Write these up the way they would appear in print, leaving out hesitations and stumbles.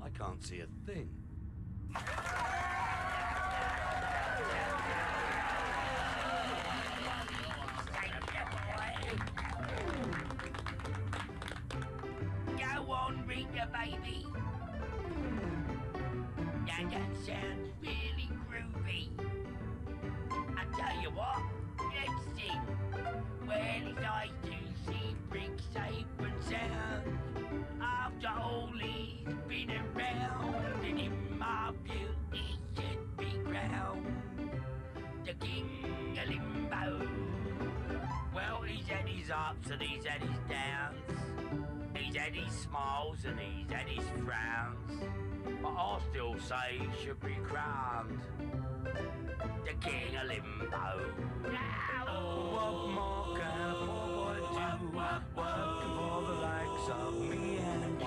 I can't see a thing. Go on, Rita, baby. Now that sounds really groovy. I tell you what, let's sing. Well, his eyes do see bricks safe and sound. After all he's been around, and in my view he should be crowned the king of limbo. Well, he's had his ups and he's had his downs. He's had his smiles and he's had his frowns. But I still say he should be crowned the king of limbo. What more can a poor boy do? Working for the likes of me and you.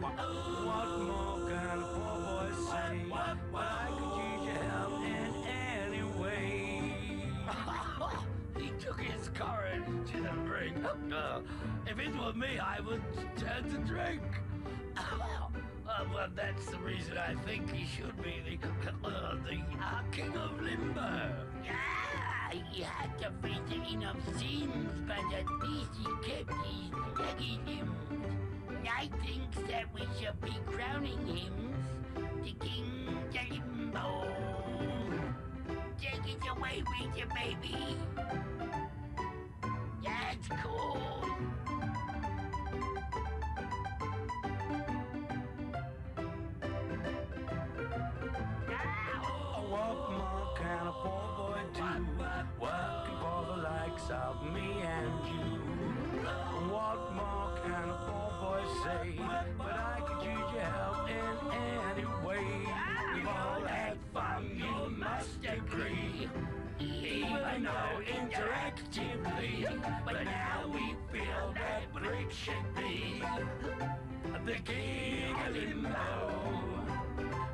What more can a poor boy say? But I could use your help in any way. He took his courage to the brink. If it were me, I would turn to drink. Well, that's the reason I think he should be the king of limbo. Yeah, he had to face enough sins, but at least he kept his leggy limbs. I think that we should be crowning him the king of limbo. Take it away with you, baby. That's cool. What more can a poor boy do? Working for the likes of me and you. What more can a poor boy say? But I could use your help in any way. We've all had fun, you must agree. Even though interactively, but now we feel that Brick should be the king of limbo.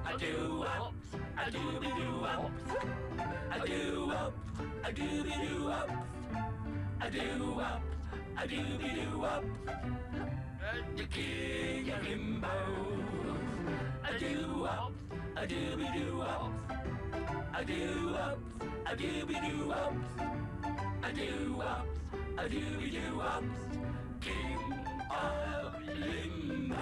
I do ups, I do be do ups, I do ups, I do be do ups, I do ups, I do be do ups. The king of limbo. I do ups, I do be do ups, I do ups, I do be do ups, I do ups, I do be do ups. King of limbo.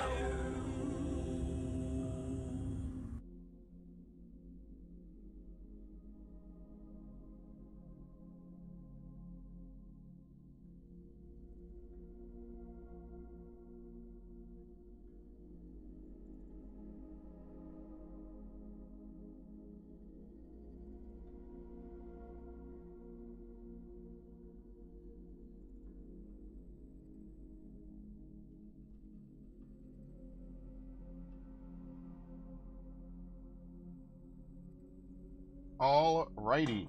Alrighty.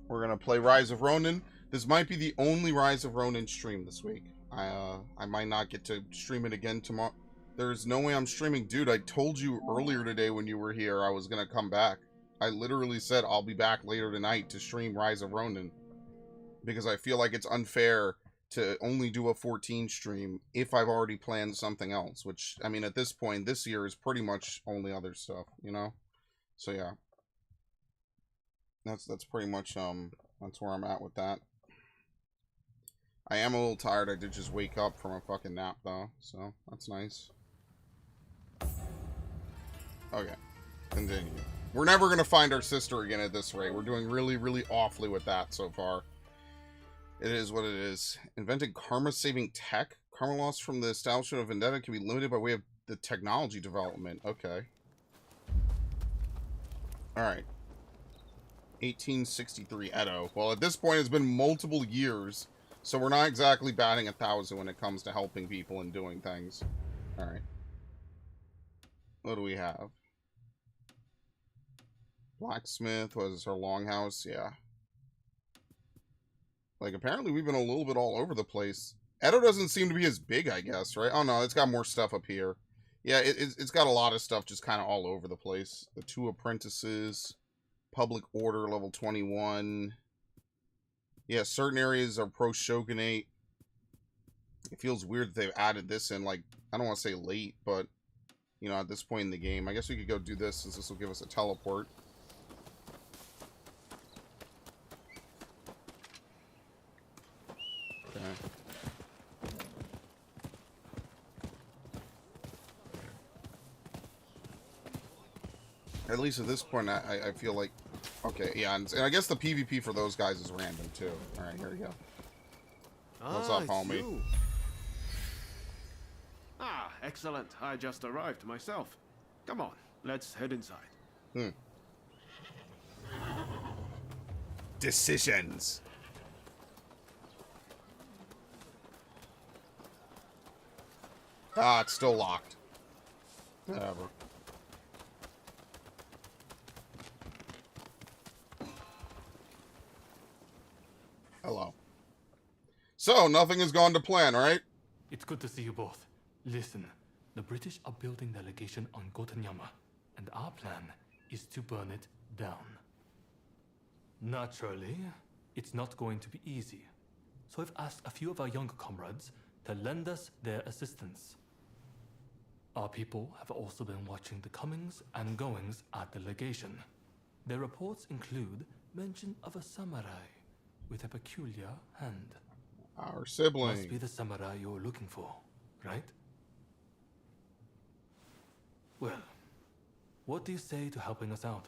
We're gonna play Rise of Rōnin. This might be the only Rise of Rōnin stream this week. I might not get to stream it again tomorrow. There's no way I'm streaming. Dude, I told you earlier today when you were here I was gonna come back. I literally said I'll be back later tonight to stream Rise of Rōnin. Because I feel like it's unfair to only do a 14 stream if I've already planned something else. Which, I mean, at this point, this year is pretty much only other stuff, you know? So, yeah. That's pretty much, that's where I'm at with that. I am a little tired. I did just wake up from a fucking nap, though. So, that's nice. Okay. Continue. We're never going to find our sister again at this rate. We're doing really, really awfully with that so far. It is what it is. Invented karma-saving tech? Karma loss from the establishment of Vendetta can be limited by way of the technology development. Okay. Alright. 1863 Edo. Well, at this point, it's been multiple years, so we're not exactly batting 1,000 when it comes to helping people and doing things. Alright. What do we have? Blacksmith. What is this, our longhouse? Yeah. Like, apparently we've been a little bit all over the place. Edo doesn't seem to be as big, I guess, right? Oh, no, it's got more stuff up here. Yeah, it's got a lot of stuff just kind of all over the place. The 2 apprentices. Public order, level 21. Yeah, certain areas are you know, at this point in the game. I guess we could go do this since this will give us a teleport. Okay. At least at this point, I feel like... Okay, yeah, and I guess the PvP for those guys is random, too. Alright, here we go. What's up, homie? You. Ah, excellent. I just arrived myself. Come on, let's head inside. Decisions. Ah, it's still locked. Whatever. Hello. So, nothing has gone to plan, right? It's good to see you both. Listen, the British are building their legation on Gotanyama, and our plan is to burn it down. Naturally, it's not going to be easy. So I've asked a few of our younger comrades to lend us their assistance. Our people have also been watching the comings and goings at the legation. Their reports include mention of a samurai with a peculiar hand. Our sibling. Must be the samurai you're looking for, right? Well, what do you say to helping us out?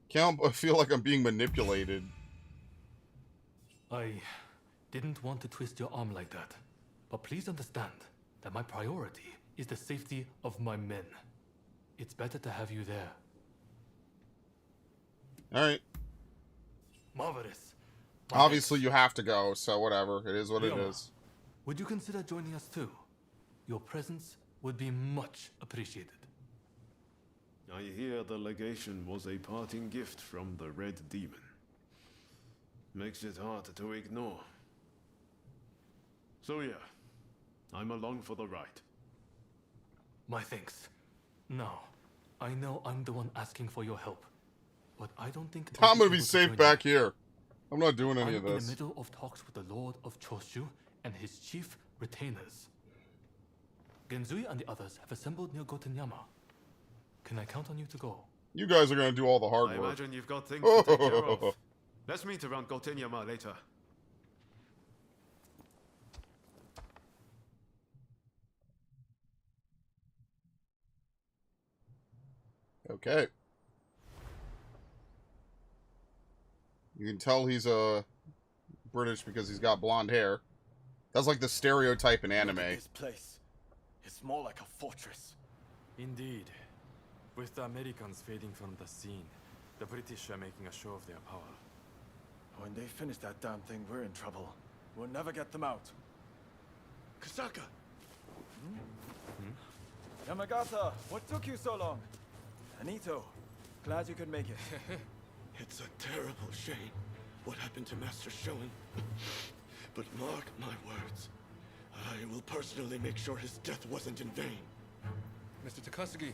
Can't I feel like I'm being manipulated. I didn't want to twist your arm like that, but please understand that my priority is the safety of my men. It's better to have you there. Alright. Marvelous. Obviously you have to go, so whatever. It is what it Ryoma, is. would you consider joining us too? Your presence would be much appreciated. I hear the legation was a parting gift from the Red Demon. Makes it hard to ignore. So yeah, I'm along for the ride. My thanks. Now, I know I'm the one asking for your help, but I don't think I'll I'm gonna be able to safe join back you. here. I'm not doing any I'm of in this. the middle of talks with the Lord of Choshu and his chief retainers. Genzui and the others have assembled near Gotanyama. Can I count on you to go? You guys are gonna do all the hard I work. imagine you've got things to take care of. Let's meet around Gotanyama later. Okay. You can tell he's British because he's got blonde hair. That's like the stereotype in anime. Look at this place. It's more like a fortress. Indeed. With the Americans fading from the scene, the British are making a show of their power. When they finish that damn thing, we're in trouble. We'll never get them out. Kasaka! Yamagata, what took you so long? Anito, glad you could make it. It's a terrible shame what happened to Master Shoin. But mark my words, I will personally make sure his death wasn't in vain. Mr. Takasugi,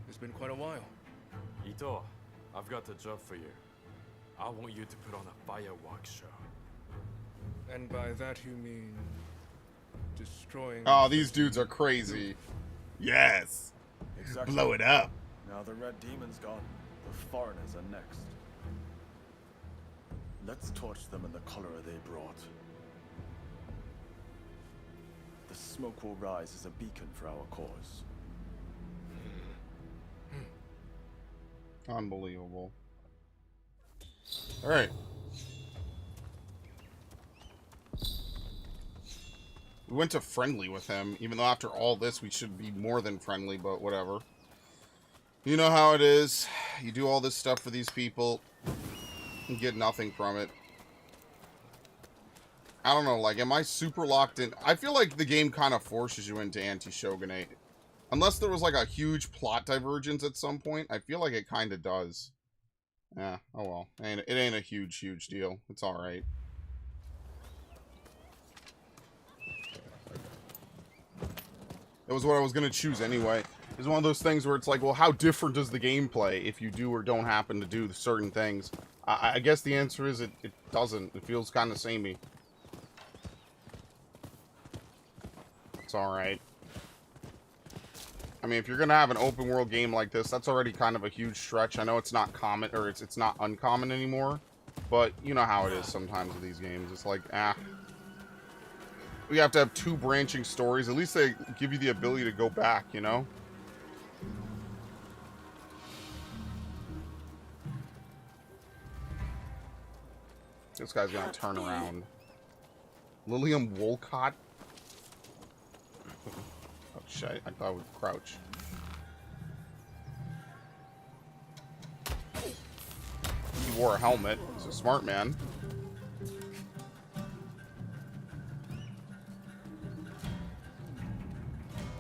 it's been quite a while. Ito, I've got a job for you. I want you to put on a fireworks show. And by that you mean destroying... Oh, these dudes are crazy. Yes. Exactly. Blow it up. Now the Red Demon's gone. The foreigners are next. Let's torch them in the color they brought. The smoke will rise as a beacon for our cause. Unbelievable. Alright. We went to friendly with him, even though after all this we should be more than friendly, but whatever. You know how it is. You do all this stuff for these people and get nothing from it. I don't know, like, am I super locked in? I feel like the game kind of forces you into anti-shogunate. Unless there was, like, a huge plot divergence at some point, I feel like it kind of does. Yeah, oh well. It ain't a huge deal. It's alright. That was what I was going to choose anyway. It's one of those things where it's like, well, how different does the game play if you do or don't happen to do certain things? I guess the answer is it doesn't. It feels kind of samey. It's alright. I mean, if you're gonna have an open world game like this, that's already kind of a huge stretch. I know it's not common, or it's not uncommon anymore, but you know how it is sometimes with these games. It's like, we have to have 2 branching stories. At least they give you the ability to go back, you know? This guy's gonna turn around. Lilium Wolcott? Oh shit, I thought I would crouch. He wore a helmet. He's a smart man.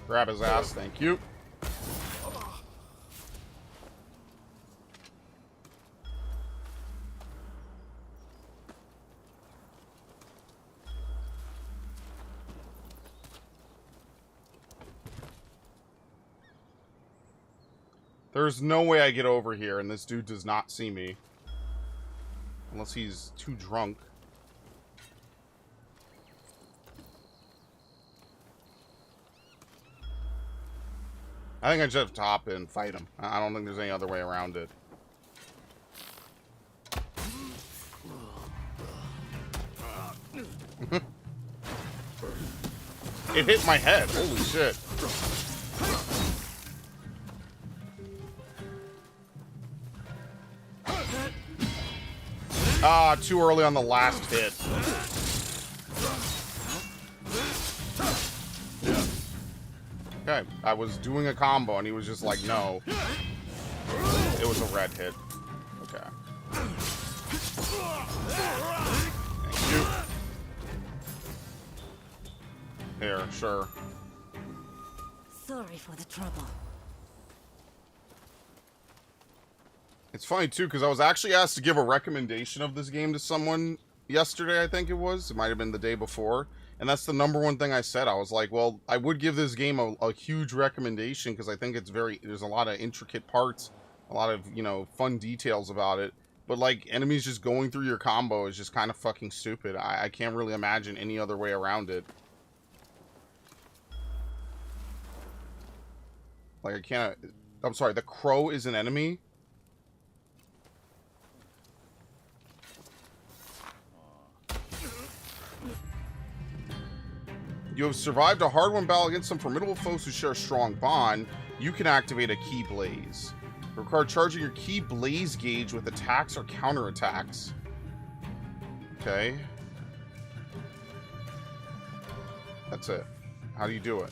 Grab his ass, thank you. There's no way I get over here and this dude does not see me. Unless he's too drunk. I think I just have to hop in and fight him. I don't think there's any other way around it. It hit my head. Holy shit. Ah, too early on the last hit. Okay, I was doing a combo and he was just like, no. It was a red hit. Okay. Thank you. Here, sure. Sorry for the trouble. It's funny, too, because I was actually asked to give a recommendation of this game to someone yesterday, I think it was. It might have been the day before. And that's the #1 thing I said. I was like, well, I would give this game a huge recommendation because I think it's there's a lot of intricate parts, a lot of, you know, fun details about it. But, like, enemies just going through your combo is just kind of fucking stupid. I can't really imagine any other way around it. Like, I can't... I'm sorry, the crow is an enemy? You have survived a hard-won battle against some formidable foes who share a strong bond. You can activate a Key Blaze. Require charging your Key Blaze gauge with attacks or counterattacks. Okay. That's it. How do you do it?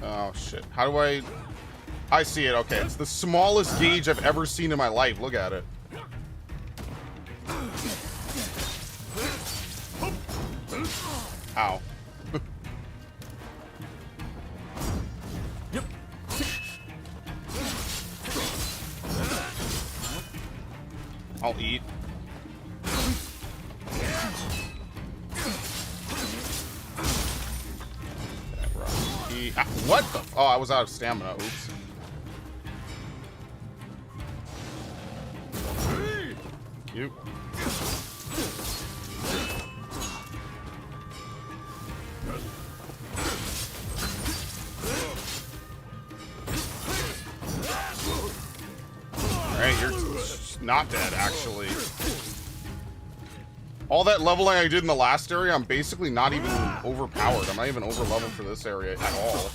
Oh, shit. How do I... I see it. Okay, it's the smallest gauge I've ever seen in my life. Look at it. Ow. I'll eat. What the? Oh, I was out of stamina. Oops. You. Alright, you're not dead, actually. All that leveling I did in the last area, I'm basically not even overpowered. I'm not even over leveled for this area at all.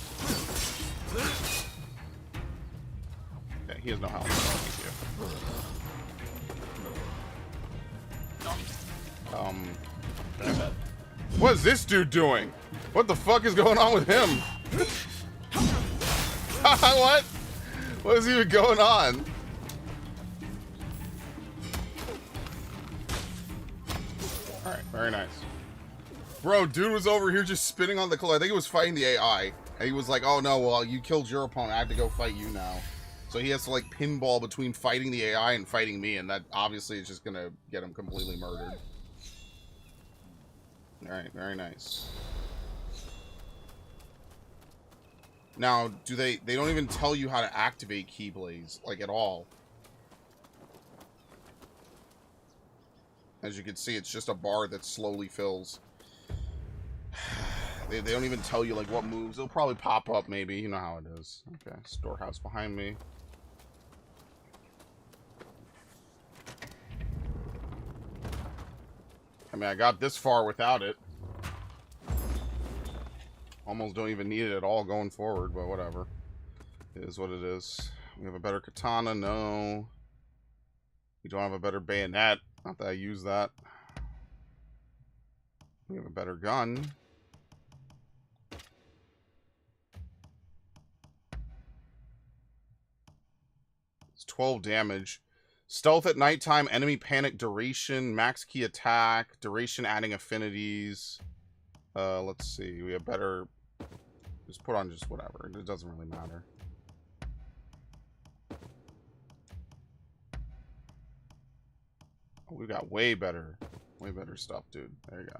Okay, he has no health. Thank you. What is this dude doing? What the fuck is going on with him? What? What is even going on? Alright, very nice. Bro, dude was over here just spinning on the claw. I think he was fighting the AI. And he was like, oh no, well, you killed your opponent. I have to go fight you now. So he has to, like, pinball between fighting the AI and fighting me. And that, obviously, is just gonna get him completely murdered. Alright, very nice. Now, they don't even tell you how to activate Keyblaze, like, at all. As you can see, it's just a bar that slowly fills. They don't even tell you, like, what moves. It'll probably pop up, maybe. You know how it is. Okay, storehouse behind me. I mean, I got this far without it. Almost don't even need it at all going forward, but whatever. It is what it is. We have a better katana, no. We don't have a better bayonet. Not that I use that. We have a better gun. It's 12 damage. Stealth at nighttime, enemy panic duration, max key attack, duration adding affinities. Let's see. We have better... Just put on just whatever. It doesn't really matter. Oh, we got way better stuff, dude. There you go.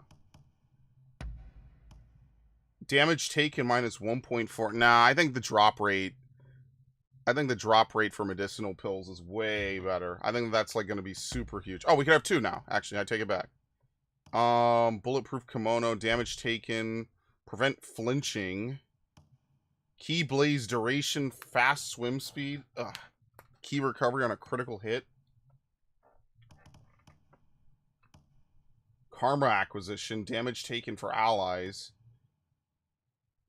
Damage taken minus 1.4. Nah, I think the drop rate for medicinal pills is way better. I think that's like going to be super huge. Oh, we could have two now. Actually, I take it back. Bulletproof kimono, damage taken, prevent flinching, key blaze duration, fast swim speed, key recovery on a critical hit, karma acquisition, damage taken for allies,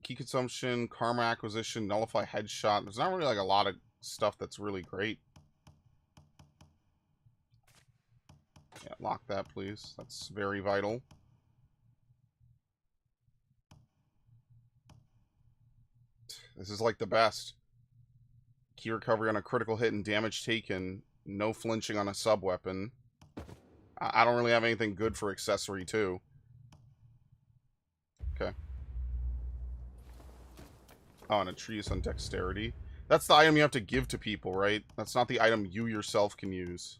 key consumption, karma acquisition, nullify headshot. There's not really like a lot of stuff that's really great. Yeah, lock that, please. That's very vital. This is like the best. Key recovery on a critical hit and damage taken. No flinching on a sub-weapon. I don't really have anything good for accessory, too. Okay. Oh, and a treatise on dexterity. That's the item you have to give to people, right? That's not the item you yourself can use.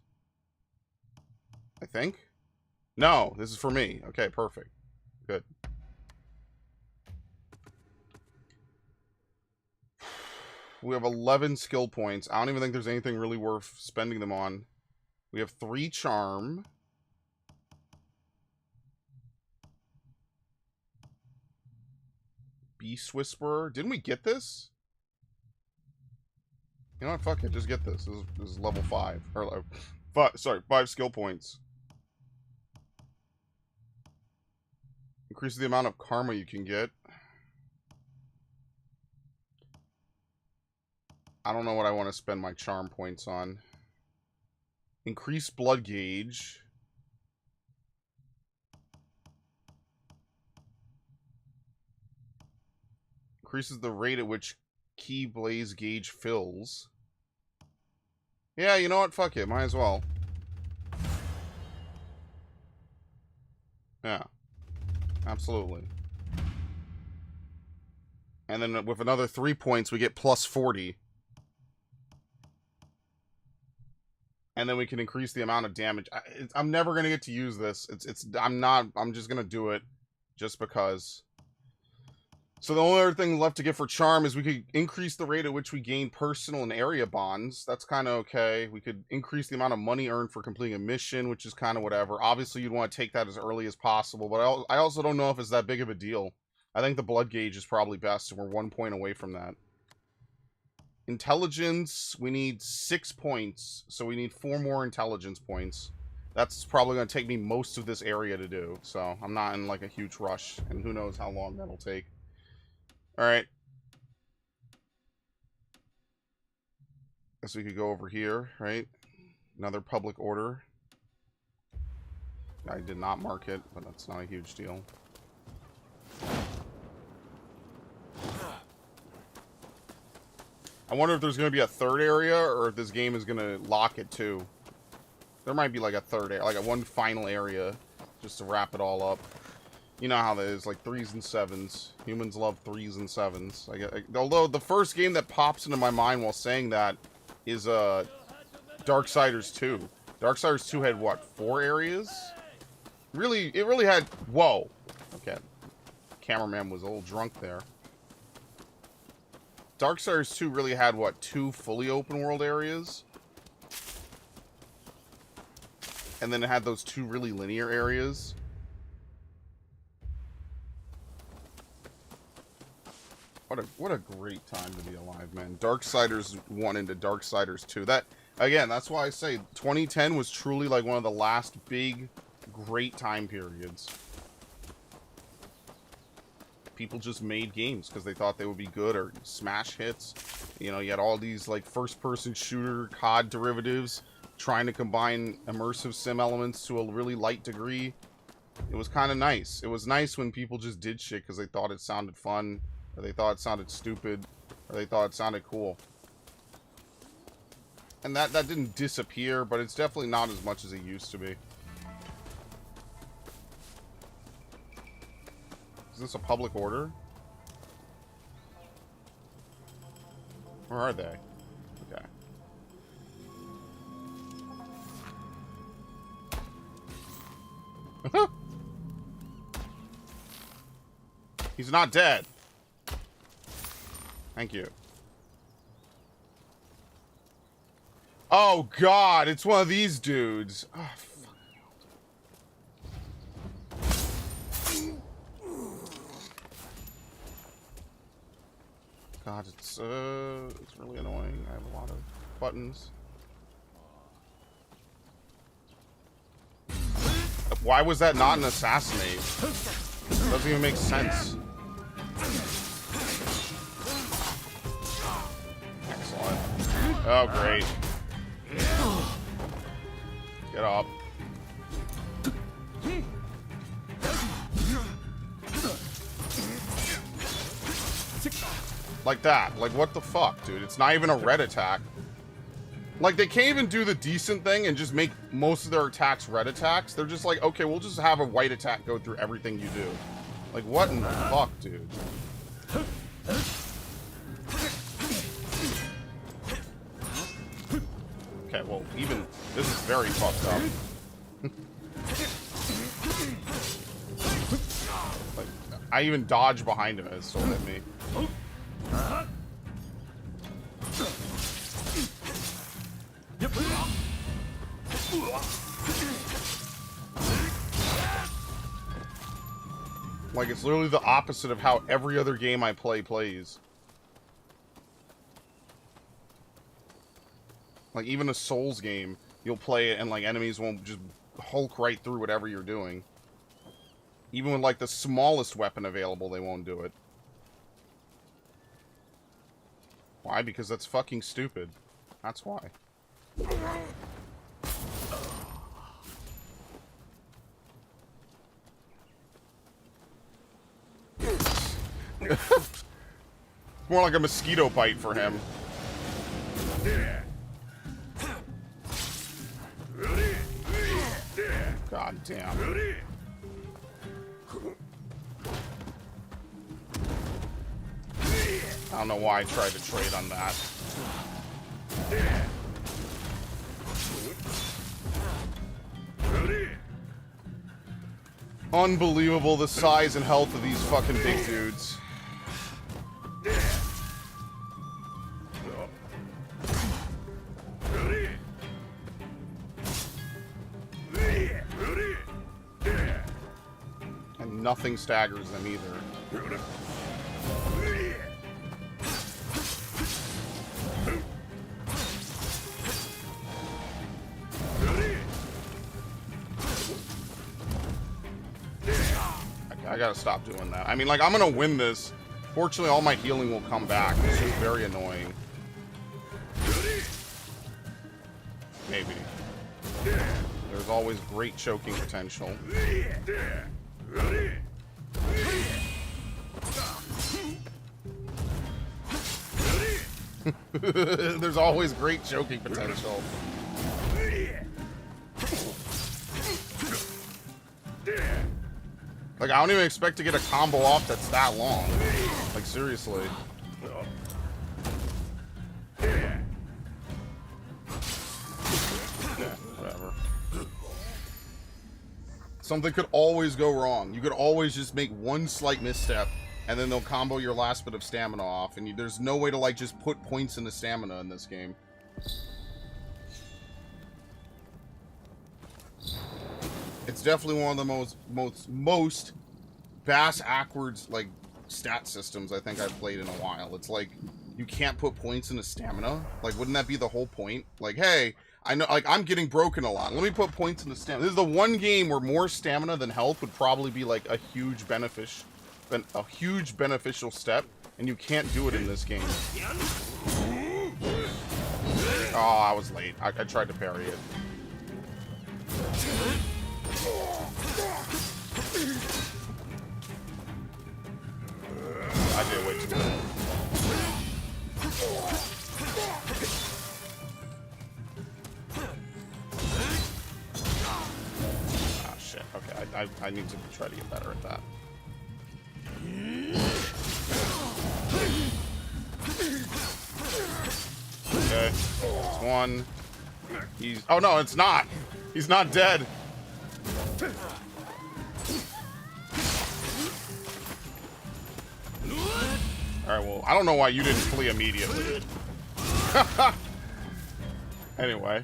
I think? No, this is for me. Okay, perfect. Good. We have 11 skill points. I don't even think there's anything really worth spending them on. We have 3 charm. Beast Whisperer. Didn't we get this? You know what? Fuck it. Just get this. This is level 5. Or, 5 skill points. Increases the amount of karma you can get. I don't know what I want to spend my charm points on. Increase blood gauge. Increases the rate at which key blaze gauge fills. Yeah, you know what? Fuck it. Might as well. Yeah. Absolutely. And then with another 3 points, we get plus 40. And then we can increase the amount of damage. I'm never going to get to use this. I'm just going to do it just because. So the only other thing left to get for charm is we could increase the rate at which we gain personal and area bonds. That's kind of okay. We could increase the amount of money earned for completing a mission, which is kind of whatever. Obviously, you'd want to take that as early as possible, but I also don't know if it's that big of a deal. I think the blood gauge is probably best, and we're 1 point away from that. Intelligence, we need 6 points, so we need 4 more intelligence points. That's probably going to take me most of this area to do, so I'm not in like a huge rush, and who knows how long that'll take. Alright. Guess we could go over here, right? Another public order. I did not mark it, but that's not a huge deal. I wonder if there's going to be a third area, or if this game is going to lock it too. There might be like a third area, like a one final area, just to wrap it all up. You know how that is, like 3s and 7s. Humans love 3s and 7s. Although the first game that pops into my mind while saying that is Darksiders 2. Darksiders 2 had what, 4 areas? It really had. Whoa. Okay. Cameraman was a little drunk there. Darksiders 2 really had, what, 2 fully open world areas? And then it had those 2 really linear areas. What a great time to be alive, man. Darksiders 1 into Darksiders 2. That, again, that's why I say 2010 was truly like one of the last big, great time periods. People just made games because they thought they would be good or smash hits. You know, you had all these like first-person shooter COD derivatives trying to combine immersive sim elements to a really light degree. It was kind of nice. It was nice when people just did shit because they thought it sounded fun, or they thought it sounded stupid, or they thought it sounded cool. And that didn't disappear, but it's definitely not as much as it used to be. Is this a public order? Where are they? Okay. He's not dead. Thank you. Oh, God. It's one of these dudes. Oh, fuck. God, it's really annoying. I have a lot of buttons. Why was that not an assassinate? Doesn't even make sense. Excellent. Oh, great. Get up. Like that. Like, what the fuck, dude? It's not even a red attack. Like, they can't even do the decent thing and just make most of their attacks red attacks. They're just like, okay, we'll just have a white attack go through everything you do. Like, what in the fuck, dude? Okay, well, even... This is very fucked up. Like, I even dodged behind him as someone hit me. Like, it's literally the opposite of how every other game I play plays. Like, even a Souls game, you'll play it and, like, enemies won't just hulk right through whatever you're doing. Even with, like, the smallest weapon available, they won't do it. Why? Because that's fucking stupid. That's why. More like a mosquito bite for him. God damn. I don't know why I tried to trade on that. Unbelievable the size and health of these fucking big dudes. And nothing staggers them either. I gotta stop doing that. I mean, like, I'm gonna win this. Fortunately, all my healing will come back. It's just very annoying. Maybe. There's always great choking potential. There's always great choking potential. Like, I don't even expect to get a combo off that's that long. Like, seriously. Yeah, whatever. Something could always go wrong. You could always just make one slight misstep and then they'll combo your last bit of stamina off, and there's no way to, like, just put points into stamina in this game. It's definitely one of the most bass-ackwards, like, stat systems I think I've played in a while. It's like, you can't put points into stamina. Like, wouldn't that be the whole point? Like, hey, I know, like, I'm getting broken a lot. Let me put points into stamina. This is the one game where more stamina than health would probably be, like, a huge beneficial step, and you can't do it in this game. Oh, I was late. I tried to parry it. I did way too late. Ah, shit. Okay, I need to try to get better at that. Okay, it's one. He's... Oh, no, it's not. He's not dead. Alright, well, I don't know why you didn't flee immediately. Anyway.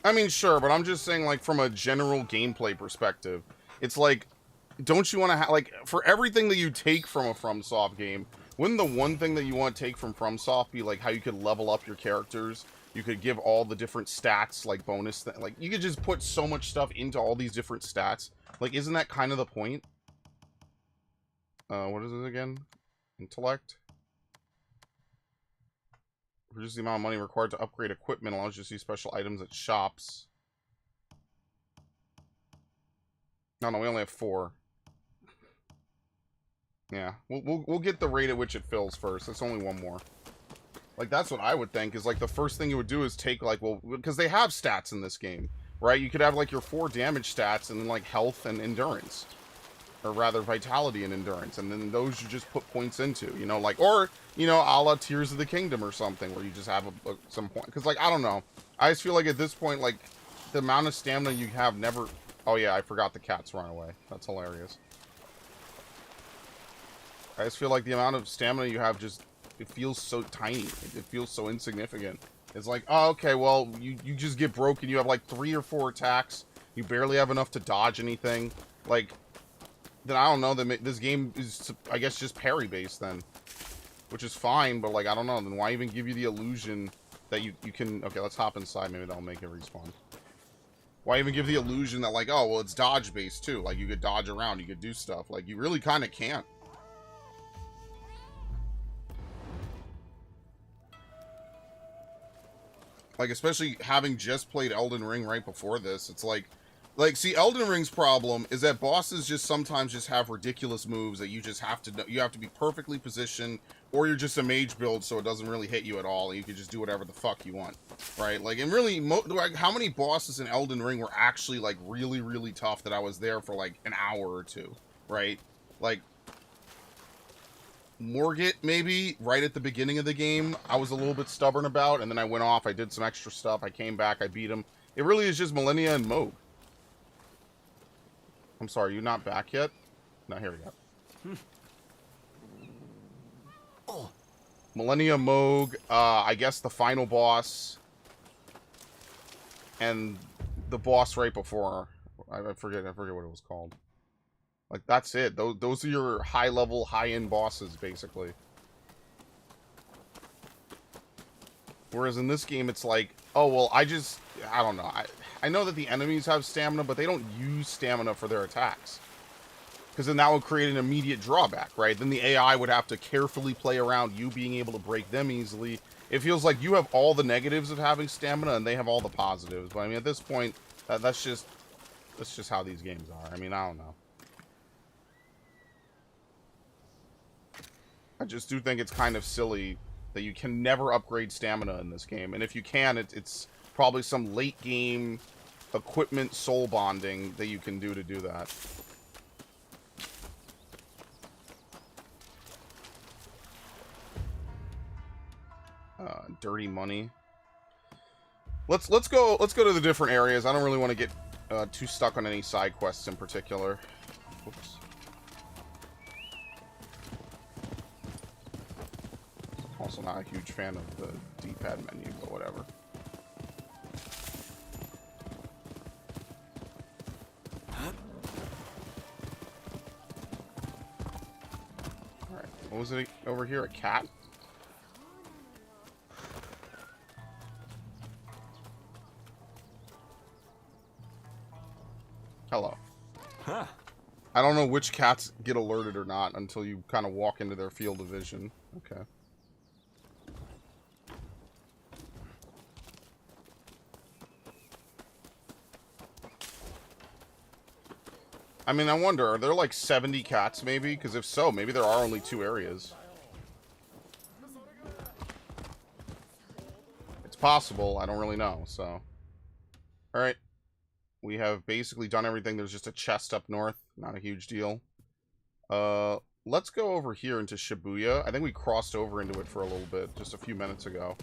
I mean, sure, but I'm just saying, like, from a general gameplay perspective, it's like, don't you want to have, like, for everything that you take from a FromSoft game, wouldn't the one thing that you want to take from FromSoft be, like, how you could level up your characters? You could give all the different stats, like, bonus, like, you could just put so much stuff into all these different stats. Like, isn't that kind of the point? What is it again? Intellect? Reduce the amount of money required to upgrade equipment, allows you to see special items at shops. No, we only have 4. Yeah, we'll get the rate at which it fills first. That's only 1 more. Like, that's what I would think, is, like, the first thing you would do is take, like, well, because they have stats in this game, right? You could have, like, your 4 damage stats and then, like, health and endurance. Or rather, vitality and endurance. And then those you just put points into, you know, like, or, you know, a la Tears of the Kingdom or something, where you just have some point. Because, like, I don't know. I just feel like at this point, like, the amount of stamina you have never... Oh, yeah, I forgot the cats run away. That's hilarious. I just feel like the amount of stamina you have just... It feels so tiny. It feels so insignificant. It's like, oh, okay, well, you just get broken. You have, like, 3 or 4 attacks. You barely have enough to dodge anything. Like... Then I don't know, this game is, I guess, just parry-based then. Which is fine, but, like, I don't know. Then why even give you the illusion that you can... Okay, let's hop inside. Maybe that'll make it respawn. Why even give the illusion that, like, oh, well, it's dodge-based, too. Like, you could dodge around. You could do stuff. Like, you really kind of can't. Like, especially having just played Elden Ring right before this, it's like... Like, see, Elden Ring's problem is that bosses just sometimes just have ridiculous moves that you just have to know. You have to be perfectly positioned, or you're just a mage build, so it doesn't really hit you at all, and you can just do whatever the fuck you want, right? Like, and really, like, how many bosses in Elden Ring were actually, like, really, really tough that I was there for, like, an hour or 2, right? Like, Morgott, maybe, right at the beginning of the game, I was a little bit stubborn about, and then I went off, I did some extra stuff, I came back, I beat him. It really is just Millennia and Moog. I'm sorry, you're not back yet? No, here we go. Millennia Moog, I guess the final boss, and the boss right before. I forget what it was called. Like, that's it. Those are your high-level, high-end bosses, basically. Whereas in this game, it's like, oh, well, I don't know. I know that the enemies have stamina, but they don't use stamina for their attacks. Because then that would create an immediate drawback, right? Then the AI would have to carefully play around you being able to break them easily. It feels like you have all the negatives of having stamina, and they have all the positives. But, I mean, at this point, that's just how these games are. I mean, I don't know. I just do think it's kind of silly that you can never upgrade stamina in this game. And if you can, it's probably some late game equipment soul bonding that you can do to do that. Dirty money. Let's go to the different areas. I don't really want to get too stuck on any side quests in particular. Oops. Also not a huge fan of the D-pad menu, but whatever. Alright, what was it over here? A cat? Hello. Huh. I don't know which cats get alerted or not until you kind of walk into their field of vision. Okay. I mean, I wonder, are there like 70 cats maybe? Because if so, maybe there are only 2 areas. It's possible, I don't really know, so. Alright. We have basically done everything. There's just a chest up north. Not a huge deal. Let's go over here into Shibuya. I think we crossed over into it for a little bit just a few minutes ago.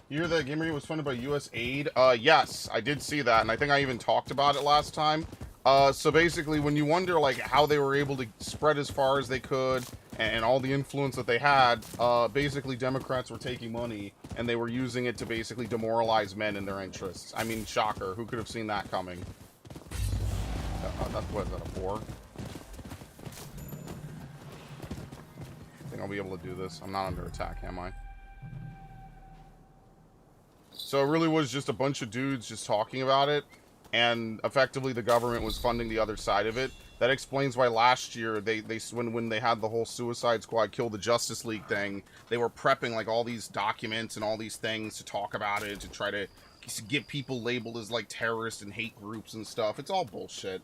You hear that Gamer was funded by U.S. aid? Yes, I did see that, and I think I even talked about it last time. So basically, when you wonder, like, how they were able to spread as far as they could, and all the influence that they had, basically Democrats were taking money, and they were using it to basically demoralize men in their interests. I mean, shocker. Who could have seen that coming? What is that, a 4? I think I'll be able to do this. I'm not under attack, am I? So it really was just a bunch of dudes just talking about it, and effectively the government was funding the other side of it. That explains why last year when they had the whole Suicide Squad Kill the Justice League thing, they were prepping like all these documents and all these things to talk about it, to try to get people labeled as like terrorists and hate groups and stuff. It's all bullshit.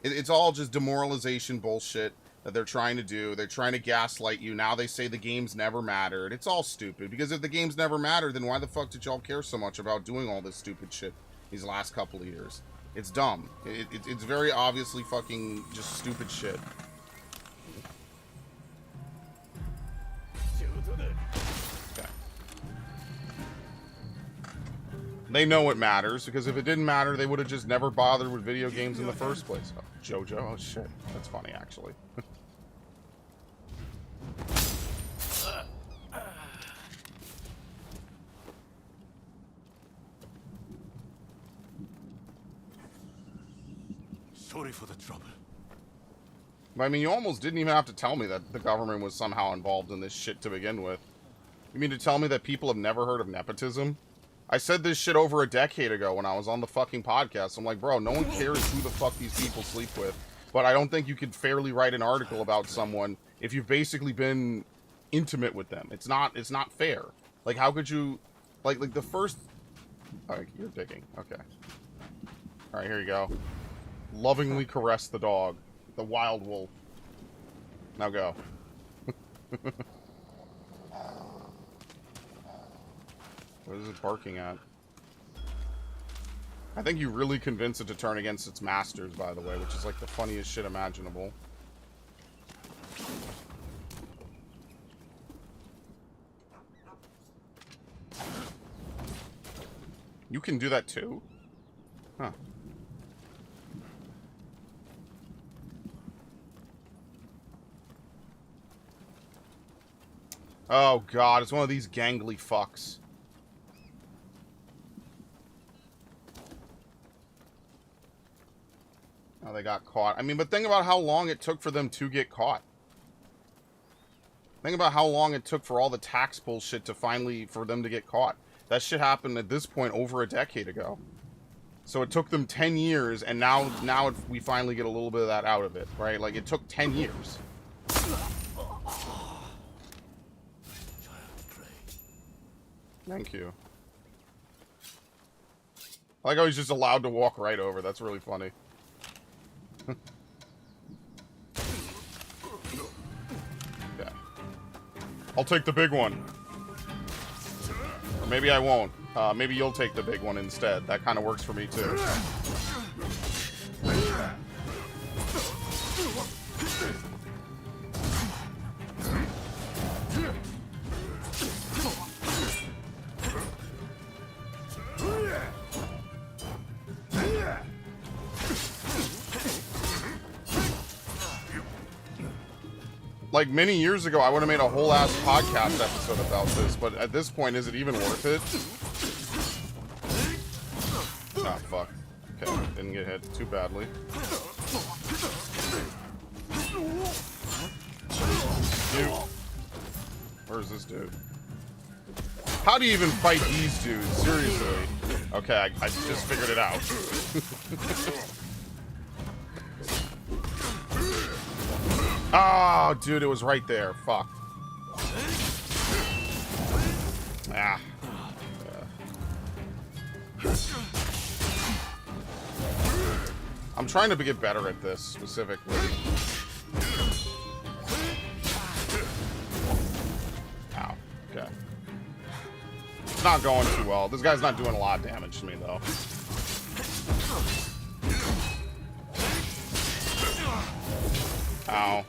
It's all just demoralization bullshit that they're trying to do. They're trying to gaslight you. Now they say the games never mattered. It's all stupid, because if the games never mattered, then why the fuck did y'all care so much about doing all this stupid shit these last couple of years? It's dumb. It's very obviously fucking just stupid shit. Okay. They know it matters, because if it didn't matter, they would have just never bothered with video games in the first place. Oh, Jojo? Oh shit. That's funny, actually. Sorry for the trouble. I mean, you almost didn't even have to tell me that the government was somehow involved in this shit to begin with. You mean to tell me that people have never heard of nepotism? I said this shit over a decade ago when I was on the fucking podcast. I'm like, bro, no one cares who the fuck these people sleep with. But I don't think you could fairly write an article about someone if you've basically been intimate with them. It's not fair. Like, how could you... Like the first... Alright, you're digging. Okay. Alright, here you go. Lovingly caress the dog. The wild wolf. Now go. What is it barking at? I think you really convince it to turn against its masters, by the way, which is like the funniest shit imaginable. You can do that too? Huh. Oh god, it's one of these gangly fucks. Oh, they got caught. I mean, but think about how long it took for them to get caught. Think about how long it took for all the tax bullshit to finally, for them to get caught. That shit happened at this point over a decade ago. So it took them 10 years, and now we finally get a little bit of that out of it, right? Like, it took 10 years. Thank you. I like how he's just allowed to walk right over. That's really funny. Okay. I'll take the big one. Or maybe I won't. Maybe you'll take the big one instead. That kind of works for me too. Like, many years ago, I would have made a whole ass podcast episode about this, but at this point, is it even worth it? Ah, fuck. Okay, didn't get hit too badly. Dude. Where's this dude? How do you even fight these dudes? Seriously. Okay, I just figured it out. Oh, dude, it was right there. Fuck. Ah. I'm trying to get better at this, specifically. Ow. Okay. It's not going too well. This guy's not doing a lot of damage to me, though. Ow.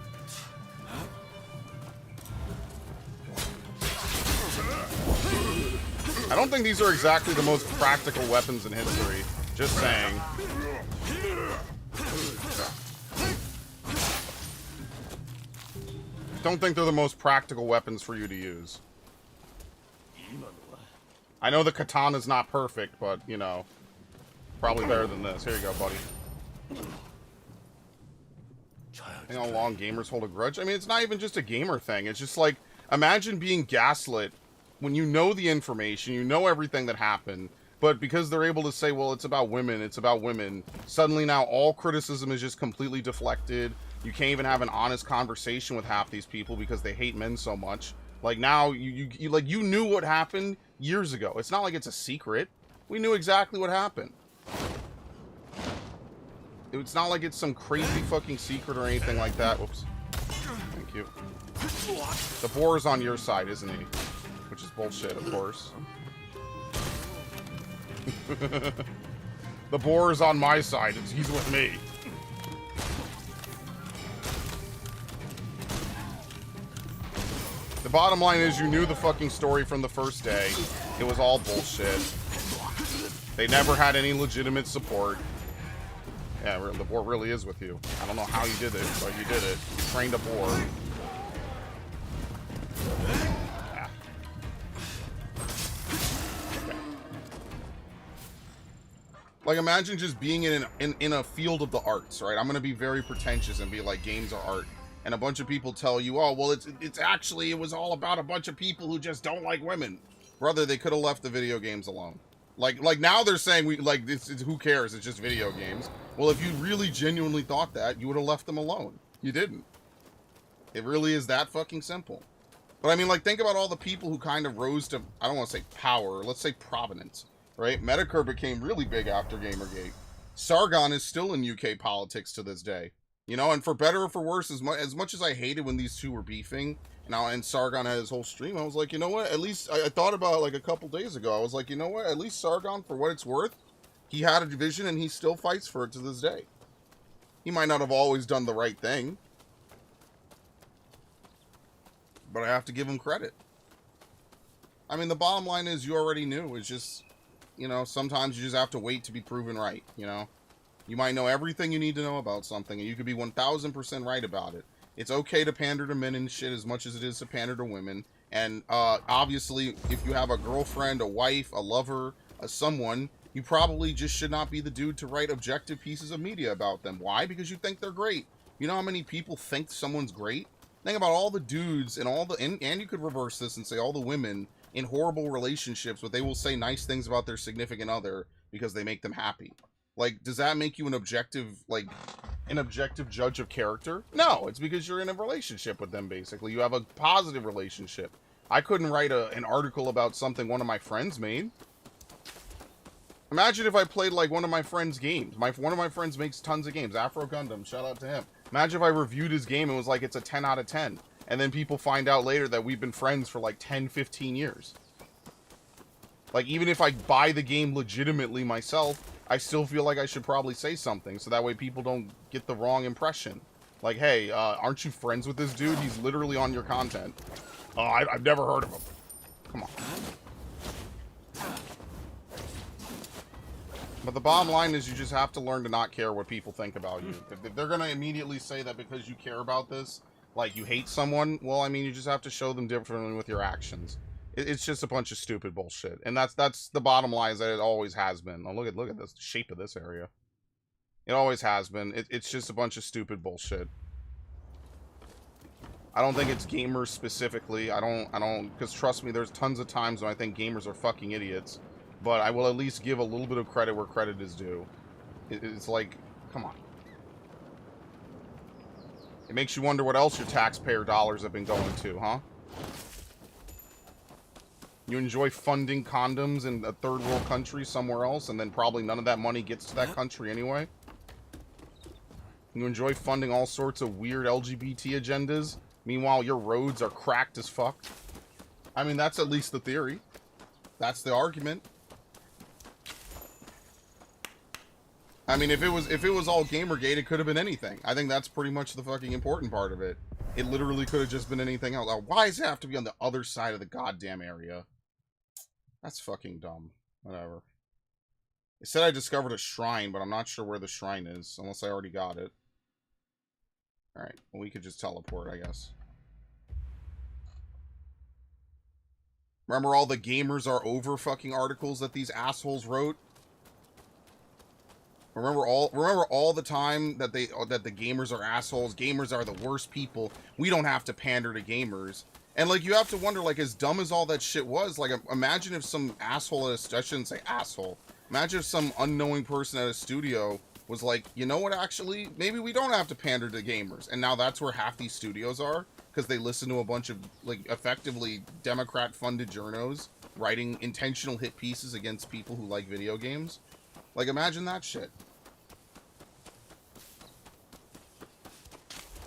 I don't think these are exactly the most practical weapons in history. Just saying. Don't think they're the most practical weapons for you to use. I know the katana's not perfect, but, you know, probably better than this. Here you go, buddy. I think how long gamers hold a grudge. I mean, it's not even just a gamer thing. It's just like, imagine being gaslit when you know the information, you know everything that happened, but because they're able to say, well, it's about women, suddenly now all criticism is just completely deflected. You can't even have an honest conversation with half these people because they hate men so much. Like, now, you knew what happened years ago. It's not like it's a secret. We knew exactly what happened. It's not like it's some crazy fucking secret or anything like that. Whoops. Thank you. The boar is on your side, isn't he? Which is bullshit, of course. The boar is on my side. He's with me. The bottom line is you knew the fucking story from the first day. It was all bullshit. They never had any legitimate support. Yeah, the boar really is with you. I don't know how you did it, but you did it. You trained a boar. Yeah. Okay. Like, imagine just being in a field of the arts, right? I'm gonna be very pretentious and be like, games are art. And a bunch of people tell you, oh, well, it's actually, it was all about a bunch of people who just don't like women. Brother, they could have left the video games alone. Like now they're saying, who cares? It's just video games. Well, if you really genuinely thought that, you would have left them alone. You didn't. It really is that fucking simple. But I mean, like, think about all the people who kind of rose to, I don't want to say power, let's say provenance, right? Medicare became really big after Gamergate. Sargon is still in UK politics to this day. You know, and for better or for worse, as much as I hated when these two were beefing, and Sargon had his whole stream, I was like, you know what, at least, I thought about it like a couple days ago, I was like, you know what, at least Sargon, for what it's worth, he had a vision and he still fights for it to this day. He might not have always done the right thing, but I have to give him credit. I mean, the bottom line is you already knew. It's just, you know, sometimes you just have to wait to be proven right, you know? You might know everything you need to know about something, and you could be 1000% right about it. It's okay to pander to men and shit as much as it is to pander to women. And obviously, if you have a girlfriend, a wife, a lover, a someone, you probably just should not be the dude to write objective pieces of media about them. Why? Because you think they're great. You know how many people think someone's great? Think about all the dudes and all the, and you could reverse this and say all the women in horrible relationships, but they will say nice things about their significant other because they make them happy. Like, does that make you an objective judge of character? No, it's because you're in a relationship with them, basically. You have a positive relationship. I couldn't write an article about something one of my friends made. Imagine if I played, like, one of my friends' games. One of my friends makes tons of games. Afro Gundam, shout out to him. Imagine if I reviewed his game and was like, it's a 10 out of 10. And then people find out later that we've been friends for, like, 10, 15 years. Like, even if I buy the game legitimately myself, I still feel like I should probably say something, so that way people don't get the wrong impression. Like, hey, aren't you friends with this dude? He's literally on your content. Oh, I've never heard of him. Come on. But the bottom line is you just have to learn to not care what people think about you. If they're going to immediately say that because you care about this, Like, you hate someone? Well, I mean, you just have to show them differently with your actions. It's just a bunch of stupid bullshit. And that's the bottom line, is that it always has been. Oh, look at this shape of this area. It always has been. It's just a bunch of stupid bullshit. I don't think it's gamers specifically. I don't, because trust me, there's tons of times when I think gamers are fucking idiots. But I will at least give a little bit of credit where credit is due. It's like, come on. It makes you wonder what else your taxpayer dollars have been going to, huh? You enjoy funding condoms in a third world country somewhere else, and then probably none of that money gets to that country anyway? You enjoy funding all sorts of weird LGBT agendas, meanwhile your roads are cracked as fuck? I mean, that's at least the theory. That's the argument. I mean, if it was all Gamergate, it could have been anything. I think that's pretty much the fucking important part of it. It literally could have just been anything else. Why does it have to be on the other side of the goddamn area? That's fucking dumb. Whatever. It said I discovered a shrine, but I'm not sure where the shrine is, unless I already got it. Alright, well, we could just teleport, I guess. Remember all the gamers are over fucking articles that these assholes wrote? Remember all the time that the gamers are assholes, gamers are the worst people. We don't have to pander to gamers. And like, you have to wonder, like, as dumb as all that shit was, like, imagine if some asshole at a, I shouldn't say asshole. Imagine if some unknowing person at a studio was like, you know what, actually, maybe we don't have to pander to gamers. And now that's where half these studios are, because they listen to a bunch of, like, effectively Democrat-funded journos writing intentional hit pieces against people who like video games. Like, imagine that shit.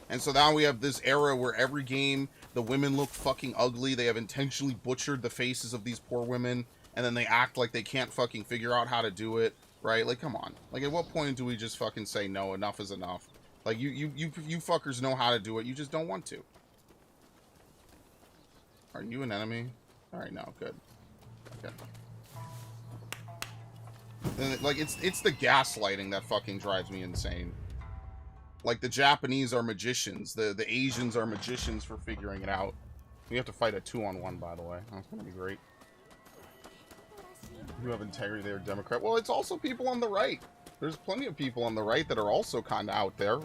And so now we have this era where every game, the women look fucking ugly. They have intentionally butchered the faces of these poor women, and then they act like they can't fucking figure out how to do it, right? Like, come on. Like, at what point do we just fucking say, no, enough is enough? Like, you fuckers know how to do it, you just don't want to. Are you an enemy? Alright, no, good. Okay. And, like, it's the gaslighting that fucking drives me insane. Like, the Japanese are magicians. The Asians are magicians for figuring it out. We have to fight a 2-on-1, by the way. That's gonna be great. You have integrity there, Democrat. Well, it's also people on the right. There's plenty of people on the right that are also kind of out there.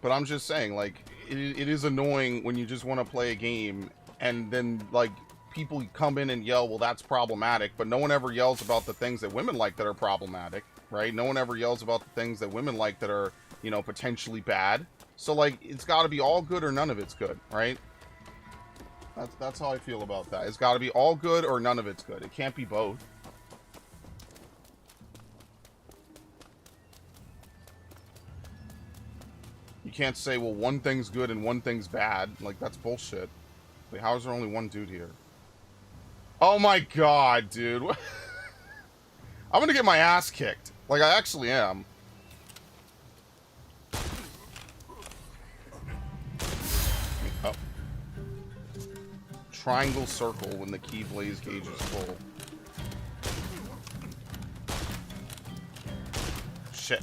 But I'm just saying, like, it is annoying when you just want to play a game and then, like, people come in and yell, well, that's problematic. But no one ever yells about the things that women like that are problematic. Right? No one ever yells about the things that women like that are, you know, potentially bad. So, like, it's got to be all good or none of it's good, right? That's how I feel about that. It's got to be all good or none of it's good. It can't be both. You can't say, well, one thing's good and one thing's bad. Like, that's bullshit. Wait, how is there only one dude here? Oh my god, dude. I'm gonna get my ass kicked. Like, I actually am. Oh. Triangle circle when the key blaze gauge is full. Shit.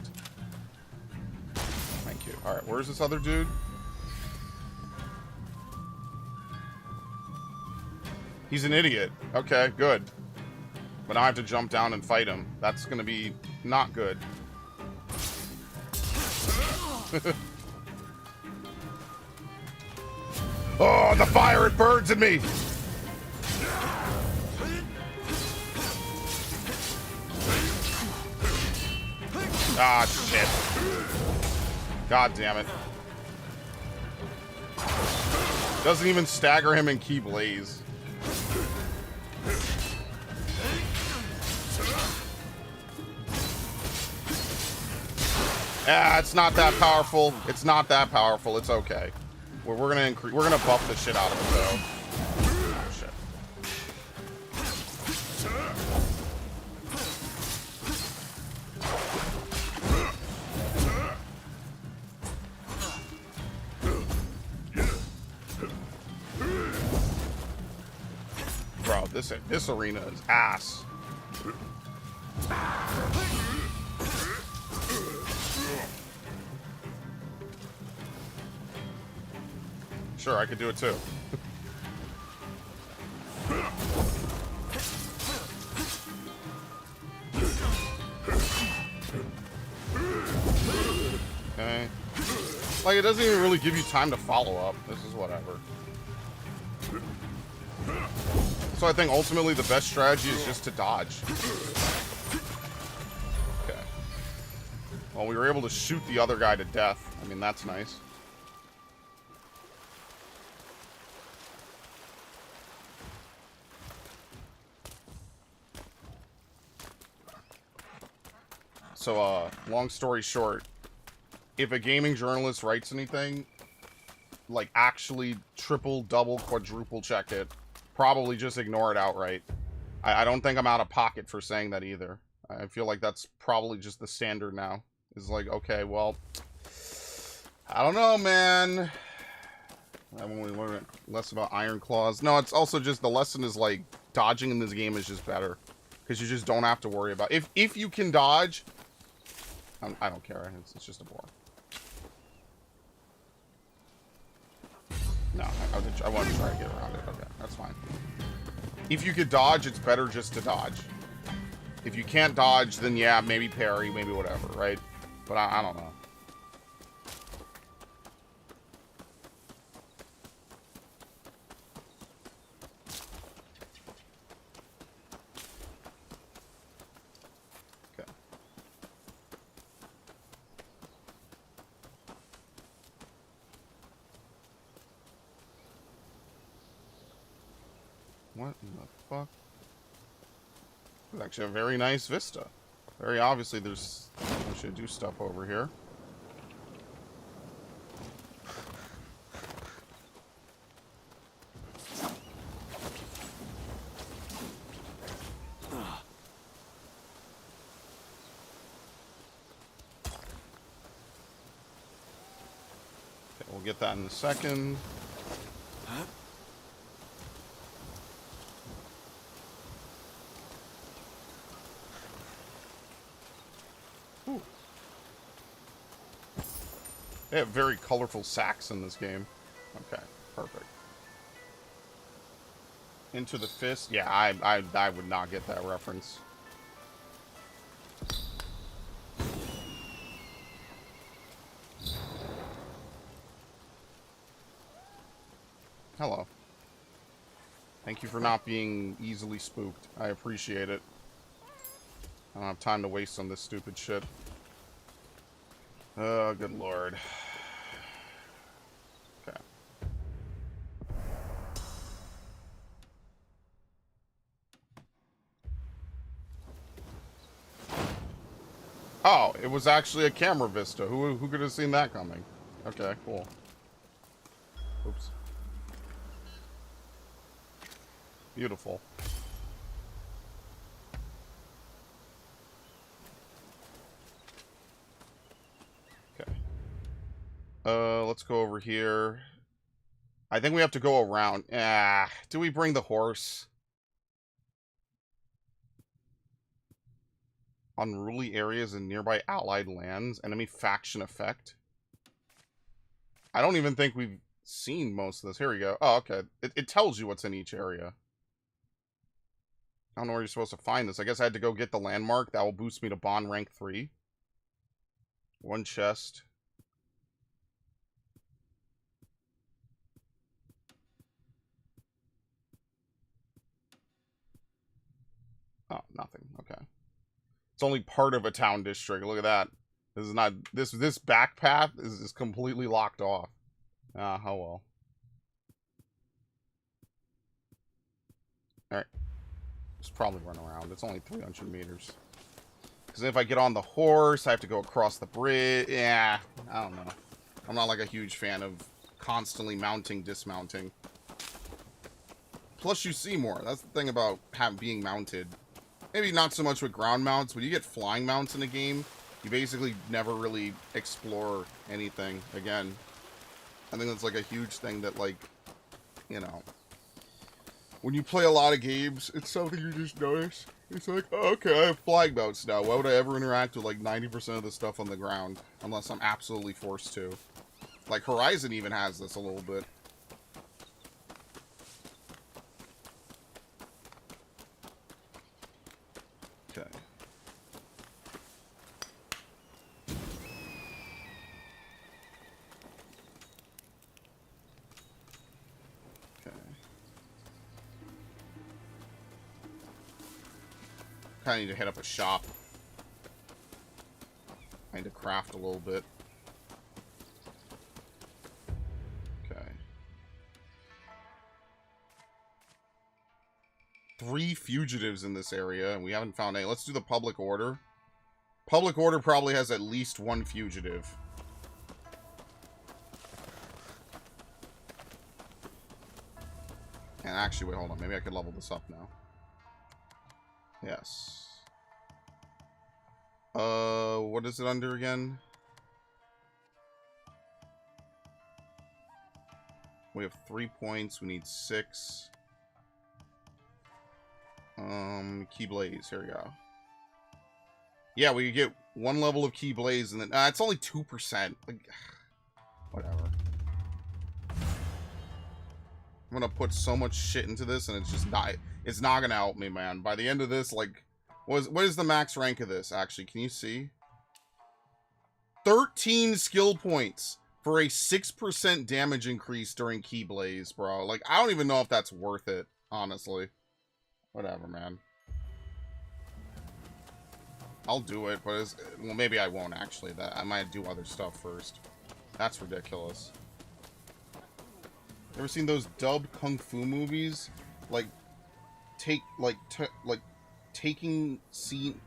Thank you. Alright, where's this other dude? He's an idiot. Okay, good. But now I have to jump down and fight him. That's gonna be not good. Oh, the fire, it burns in me! Ah, shit. God damn it. Doesn't even stagger him in Key Blaze. Ah, it's not that powerful. It's not that powerful. It's okay. We're gonna buff the shit out of it though. Oh shit. Bro, this arena is ass. Sure, I could do it too. Okay. Like, it doesn't even really give you time to follow up. This is whatever. So I think ultimately the best strategy is just to dodge. Okay. Well, we were able to shoot the other guy to death. I mean, that's nice. So, long story short, if a gaming journalist writes anything, like, actually triple, double, quadruple check it. Probably just ignore it outright. I don't think I'm out of pocket for saying that either. I feel like that's probably just the standard now. It's like, okay, well, I don't know, man. I when we learn less about Iron Claws. No, it's also just the lesson is like dodging in this game is just better because you just don't have to worry about if you can dodge. I don't care. It's just a bore. No, I want to try to get around it. Okay, that's fine. If you could dodge, it's better just to dodge. If you can't dodge, then yeah, maybe parry, maybe whatever, right? But I don't know. Okay. What in the fuck? It's actually a very nice vista. Very obviously there's... I should do stuff over here. Okay, we'll get that in a second. Ooh. They have very colorful sacks in this game. Okay, perfect. Into the Fist? Yeah, I would not get that reference. Hello. Thank you for not being easily spooked. I appreciate it. I don't have time to waste on this stupid shit. Oh, good lord. Okay. Oh, it was actually a camera vista. Who could have seen that coming? Okay, cool. Oops. Beautiful. Okay. Let's go over here. I think we have to go around. Ah, do we bring the horse? Unruly areas in nearby allied lands. Enemy faction effect. I don't even think we've seen most of this. Here we go. Oh, okay. It tells you what's in each area. I don't know where you're supposed to find this. I guess I had to go get the landmark. That will boost me to bond rank 3. One chest. Oh, nothing. Okay. It's only part of a town district. Look at that. This is not... This back path is completely locked off. Ah, oh well. Alright. Just probably run around. It's only 300 meters. Because if I get on the horse, I have to go across the bridge. Yeah, I don't know. I'm not like a huge fan of constantly mounting, dismounting. Plus you see more. That's the thing about being mounted. Maybe not so much with ground mounts. When you get flying mounts in a game, you basically never really explore anything again. I think that's like a huge thing that, like, you know, when you play a lot of games, it's something you just notice. It's like, oh, okay, I have flying mounts now. Why would I ever interact with like 90% of the stuff on the ground? Unless I'm absolutely forced to. Like, Horizon even has this a little bit. Kind of need to hit up a shop. I need to craft a little bit. Okay. 3 fugitives in this area, and we haven't found any. Let's do the public order. Public order probably has at least 1 fugitive. And actually, wait, hold on. Maybe I could level this up now. Yes. What is it under again? We have 3 points. We need 6. Keyblaze. Here we go. Yeah, we could get 1 level of Keyblaze, and then it's only 2%. Like, whatever. I'm gonna put so much shit into this, and it's just not. It's not gonna help me, man. By the end of this, like, what is the max rank of this? Actually, can you see? 13 skill points for a 6% damage increase during Keyblaze, bro. Like, I don't even know if that's worth it, honestly. Whatever, man. I'll do it, but it's, well, maybe I won't actually. That I might do other stuff first. That's ridiculous. Ever seen those dubbed kung fu movies? Like, taking scene,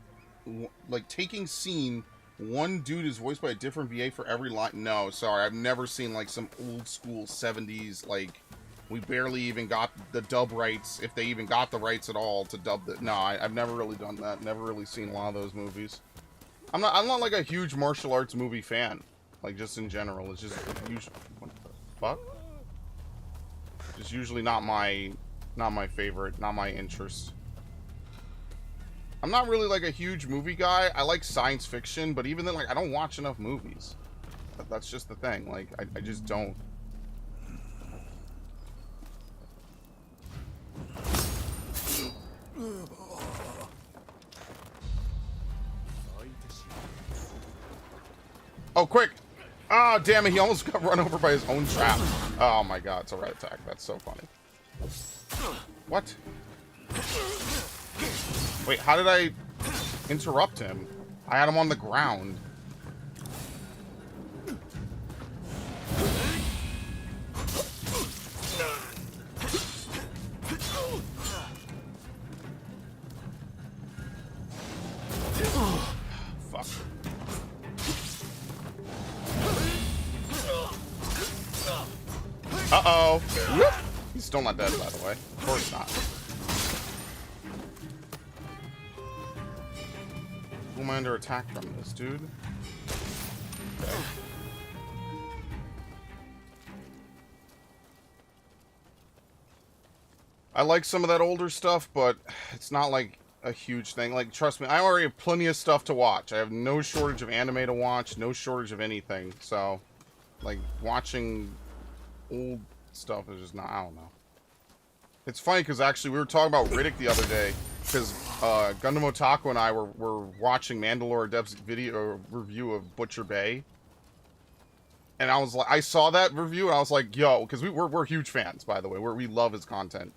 one dude is voiced by a different VA for every line. No, sorry, I've never seen like some old school 70s, like, we barely even got the dub rights, if they even got the rights at all to dub the. No, I've never really done that. Never really seen a lot of those movies. I'm not like a huge martial arts movie fan. Like, just in general, it's just usually. What the fuck? Just usually not my favorite, not my interest. I'm not really like a huge movie guy. I like science fiction, but even then, like, I don't watch enough movies. That's just the thing. Like, I just don't. Oh, quick! Ah, damn it, he almost got run over by his own trap. Oh my god, it's a red attack. That's so funny. What? Wait, how did I interrupt him? I had him on the ground. Fuck. Uh-oh. Whoop. He's still not dead, by the way. Of course not. Who am I under attack from this, dude? Okay. I like some of that older stuff, but it's not like a huge thing. Like, trust me, I already have plenty of stuff to watch. I have no shortage of anime to watch, no shortage of anything. So, like, watching old stuff is just not, I don't know. It's funny because actually we were talking about Riddick the other day because Gundam Otaku and I were watching Mandalore Dev's video review of Butcher Bay. And I was like, I saw that review and I was like, yo, because we're huge fans, by the way. We love his content.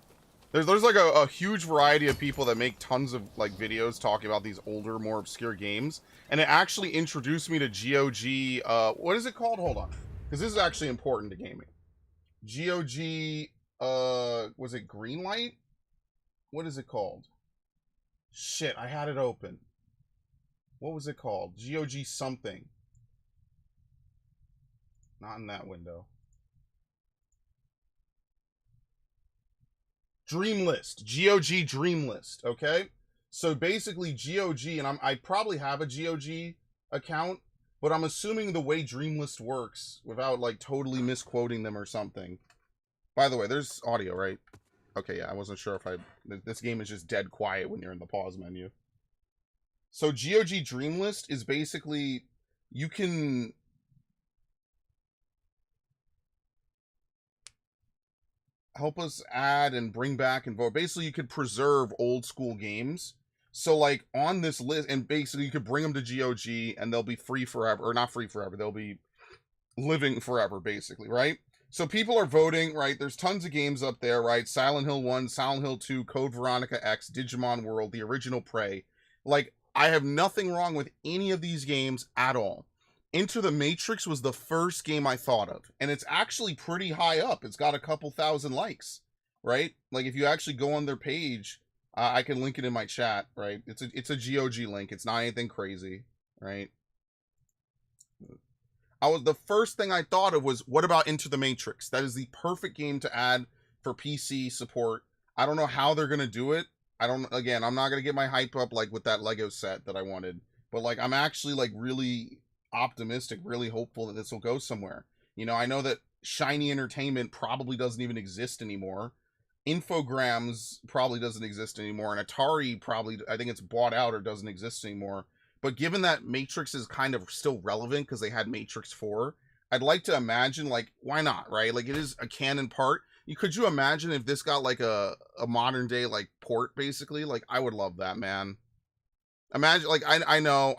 There's like a huge variety of people that make tons of like videos talking about these older, more obscure games. And it actually introduced me to GOG, what is it called? Hold on. Because this is actually important to gaming. GOG, was it Greenlight? What is it called? Shit, I had it open. What was it called? GOG something. Not in that window. Dreamlist. GOG Dreamlist, okay? So basically GOG, and I probably have a GOG account, but I'm assuming the way Dreamlist works, without like totally misquoting them or something. By the way, there's audio, right? Okay, yeah, I wasn't sure if this game is just dead quiet when you're in the pause menu. So GOG Dreamlist is basically, you can help us add and bring back and vote. Basically, you could preserve old school games. So, like, on this list, and basically you could bring them to GOG and they'll be free forever, or not free forever, they'll be living forever, basically, right? So people are voting, right? There's tons of games up there, right? Silent Hill 1, Silent Hill 2, Code Veronica X, Digimon World, the original Prey. Like, I have nothing wrong with any of these games at all. Into the Matrix was the first game I thought of, and it's actually pretty high up. It's got a couple thousand likes, right? Like, if you actually go on their page, I can link it in my chat, right? It's a GOG link. It's not anything crazy, right? The first thing I thought of was, what about Into the Matrix? That is the perfect game to add for PC support. I don't know how they're gonna do it. Again, I'm not gonna get my hype up like with that Lego set that I wanted, but like, I'm actually like really optimistic, really hopeful that this will go somewhere. You know, I know that Shiny Entertainment probably doesn't even exist anymore. Infogrames probably doesn't exist anymore, and Atari probably, I think it's bought out or doesn't exist anymore. But given that Matrix is kind of still relevant because they had Matrix 4, I'd like to imagine, like, why not, right? Like, it is a canon part. Could you imagine if this got like a modern day like port, basically? Like, I would love that, man. Imagine, like, I know,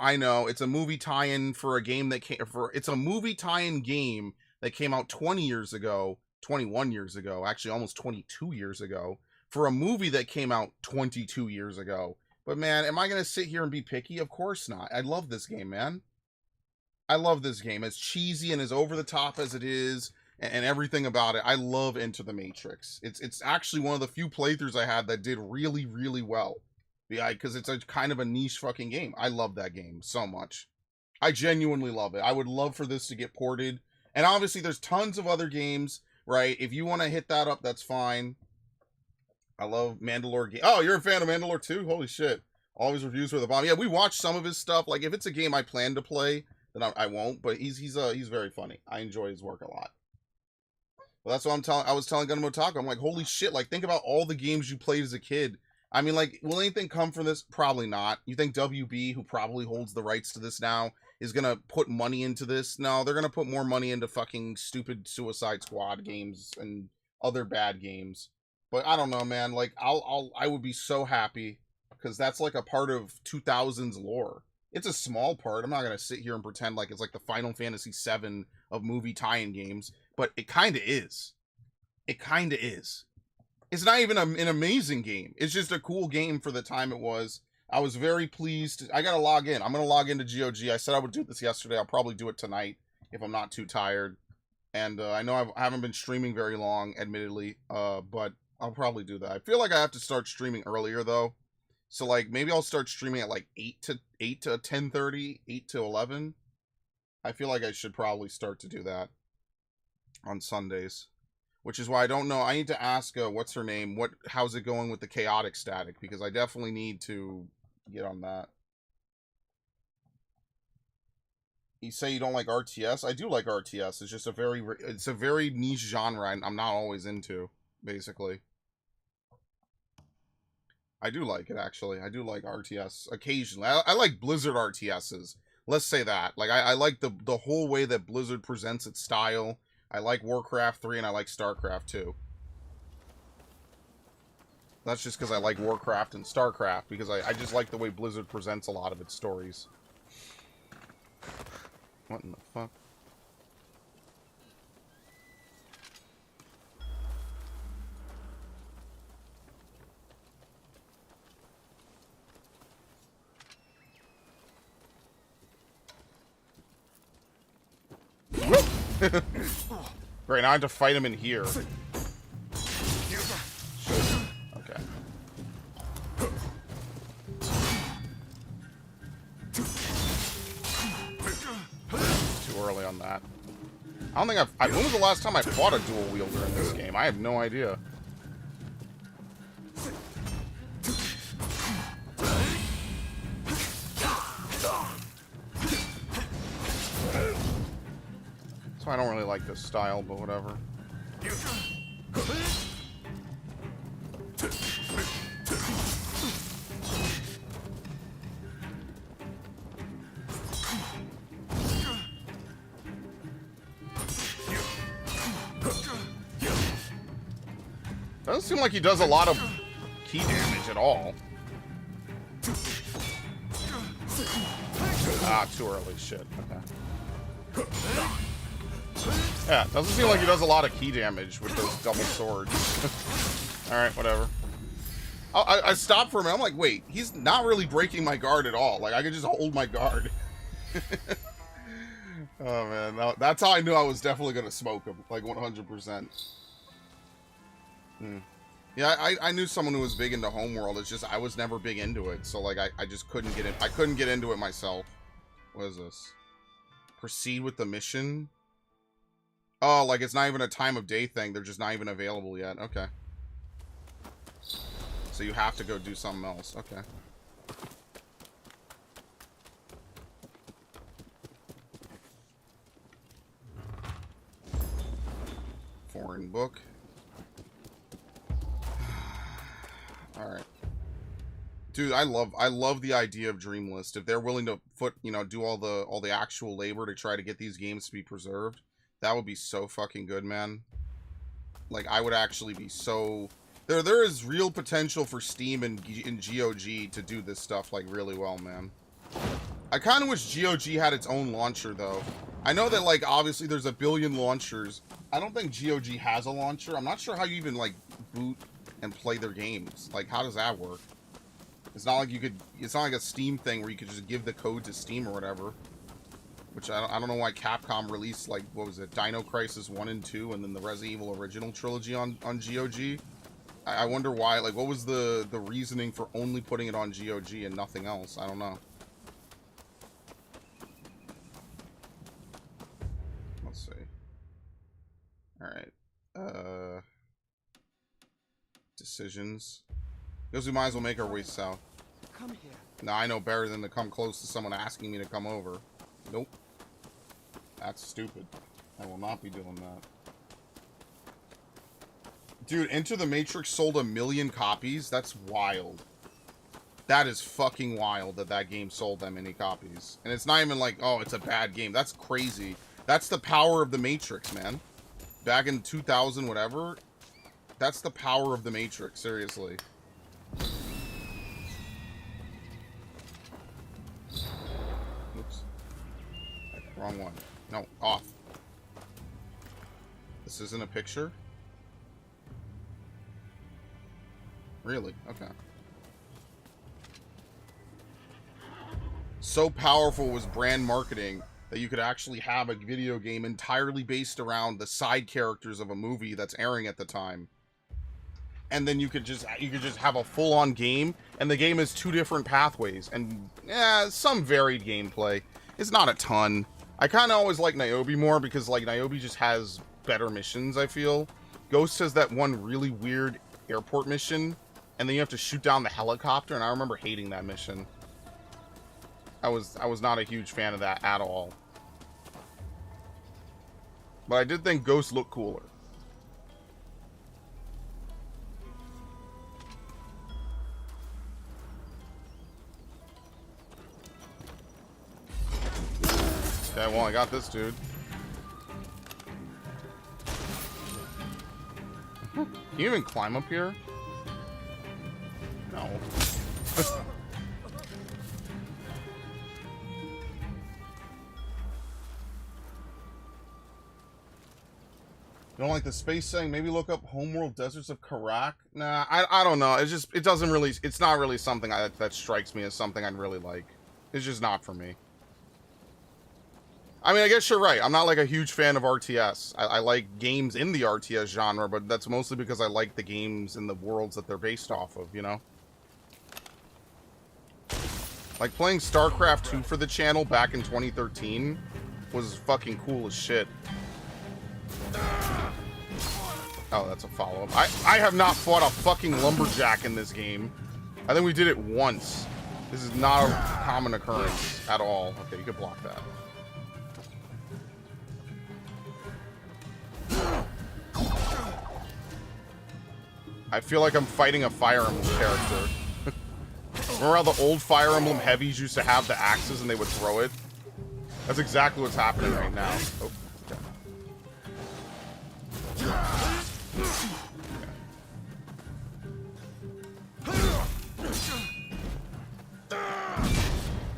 it's a movie tie-in for a game that it's a movie tie-in game that came out 20 years ago, 21 years ago, actually almost 22 years ago, for a movie that came out 22 years ago. But man, am I going to sit here and be picky? Of course not. I love this game, man. I love this game. As cheesy and as over the top as it is, and everything about it, I love Into the Matrix. It's actually one of the few playthroughs I had that did really, really well. Because it's a kind of a niche fucking game. I love that game so much. I genuinely love it. I would love for this to get ported. And obviously there's tons of other games, right? If you want to hit that up, that's fine. I love Mandalore. Oh, you're a fan of Mandalore too? Holy shit. Always reviews for the bomb. Yeah, we watched some of his stuff. Like, if it's a game I plan to play, then I won't. But he's very funny. I enjoy his work a lot. Well, that's what I was telling Gunmo Taco. I'm like, holy shit, like, think about all the games you played as a kid. I mean, like, will anything come from this? Probably not. You think WB, who probably holds the rights to this now, is going to put money into this? No, they're going to put more money into fucking stupid Suicide Squad games and other bad games. But I don't know, man. Like, I would be so happy, because that's like a part of 2000s lore. It's a small part. I'm not going to sit here and pretend like it's like the Final Fantasy VII of movie tie-in games, but it kind of is. It kind of is. It's not even an amazing game. It's just a cool game for the time it was. I was very pleased. I got to log in. I'm going to log into GOG. I said I would do this yesterday. I'll probably do it tonight if I'm not too tired. And I know I haven't been streaming very long, admittedly, but I'll probably do that. I feel like I have to start streaming earlier, though. So, like, maybe I'll start streaming at, like, 8 to 10:30, 8 to 11. I feel like I should probably start to do that on Sundays. Which is why I don't know. I need to ask, what's her name? How's it going with the chaotic static? Because I definitely need to get on that. You say you don't like RTS? I do like RTS. It's just it's a very niche genre I'm not always into, basically. I do like it, actually. I do like RTS occasionally. I like Blizzard RTSs. Let's say that. Like, I like the whole way that Blizzard presents its style. I like Warcraft 3 and I like StarCraft 2. That's just because I like Warcraft and StarCraft, because I just like the way Blizzard presents a lot of its stories. What in the fuck? Great, now I have to fight him in here. Okay. Too early on that. I don't think when was the last time I fought a dual wielder in this game? I have no idea. So I don't really like this style, but whatever. Doesn't seem like he does a lot of key damage at all. Ah, too early. Shit. Okay. Yeah, doesn't seem like he does a lot of key damage with those double swords. Alright, whatever. I stopped for a minute. I'm like, wait, he's not really breaking my guard at all. Like, I could just hold my guard. Oh, man. That's how I knew I was definitely going to smoke him. Like, 100%. Yeah, I knew someone who was big into Homeworld. It's just I was never big into it. So, like, I just couldn't get in. I couldn't get into it myself. What is this? Proceed with the mission? Oh, like, it's not even a time of day thing. They're just not even available yet. Okay. So you have to go do something else. Okay. Foreign book. Alright. Dude, I love the idea of Dreamlist. If they're willing to do all the actual labor to try to get these games to be preserved, that would be so fucking good, man. Like, I would actually be so... There is real potential for Steam and GOG to do this stuff, like, really well, man. I kind of wish GOG had its own launcher, though. I know that, like, obviously there's a billion launchers. I don't think GOG has a launcher. I'm not sure how you even, like, boot and play their games. Like, how does that work? It's not like you could... It's not like a Steam thing where you could just give the code to Steam or whatever. Which I don't know why Capcom released, like, what was it? Dino Crisis 1 and 2 and then the Resident Evil original trilogy on GOG. I wonder why, like, what was the reasoning for only putting it on GOG and nothing else? I don't know. Let's see. Alright. Decisions. Guess we might as well make our way south. Come here. Now, I know better than to come close to someone asking me to come over. Nope. That's stupid. I will not be doing that. Dude, Into the Matrix sold 1 million copies? That's wild. That is fucking wild that that game sold that many copies. And it's not even like, oh, it's a bad game. That's crazy. That's the power of the Matrix, man. Back in 2000, whatever. That's the power of the Matrix, seriously. Oops. Wrong one. No, off. This isn't a picture? Really? Okay. So powerful was brand marketing that you could actually have a video game entirely based around the side characters of a movie that's airing at the time. And then you could just have a full-on game, and the game is 2 different pathways, and some varied gameplay. It's not a ton. I kind of always like Niobe more because, like, Niobe just has better missions, I feel. Ghost has that one really weird airport mission, and then you have to shoot down the helicopter, and I remember hating that mission. I was not a huge fan of that at all. But I did think Ghost looked cooler. Okay, well, I got this dude. Can you even climb up here? No. You don't like the space setting? Maybe look up Homeworld Deserts of Karak? Nah, I don't know. It's not really something that strikes me as something I'd really like. It's just not for me. I mean, I guess you're right. I'm not like a huge fan of RTS. I like games in the RTS genre, but that's mostly because I like the games and the worlds that they're based off of, you know? Like, playing StarCraft 2 for the channel back in 2013 was fucking cool as shit. Oh, that's a follow-up. I have not fought a fucking lumberjack in this game. I think we did it once. This is not a common occurrence at all. Okay, you can block that. I feel like I'm fighting a Fire Emblem character. Remember how the old Fire Emblem heavies used to have the axes and they would throw it? That's exactly what's happening right now. Oh, okay.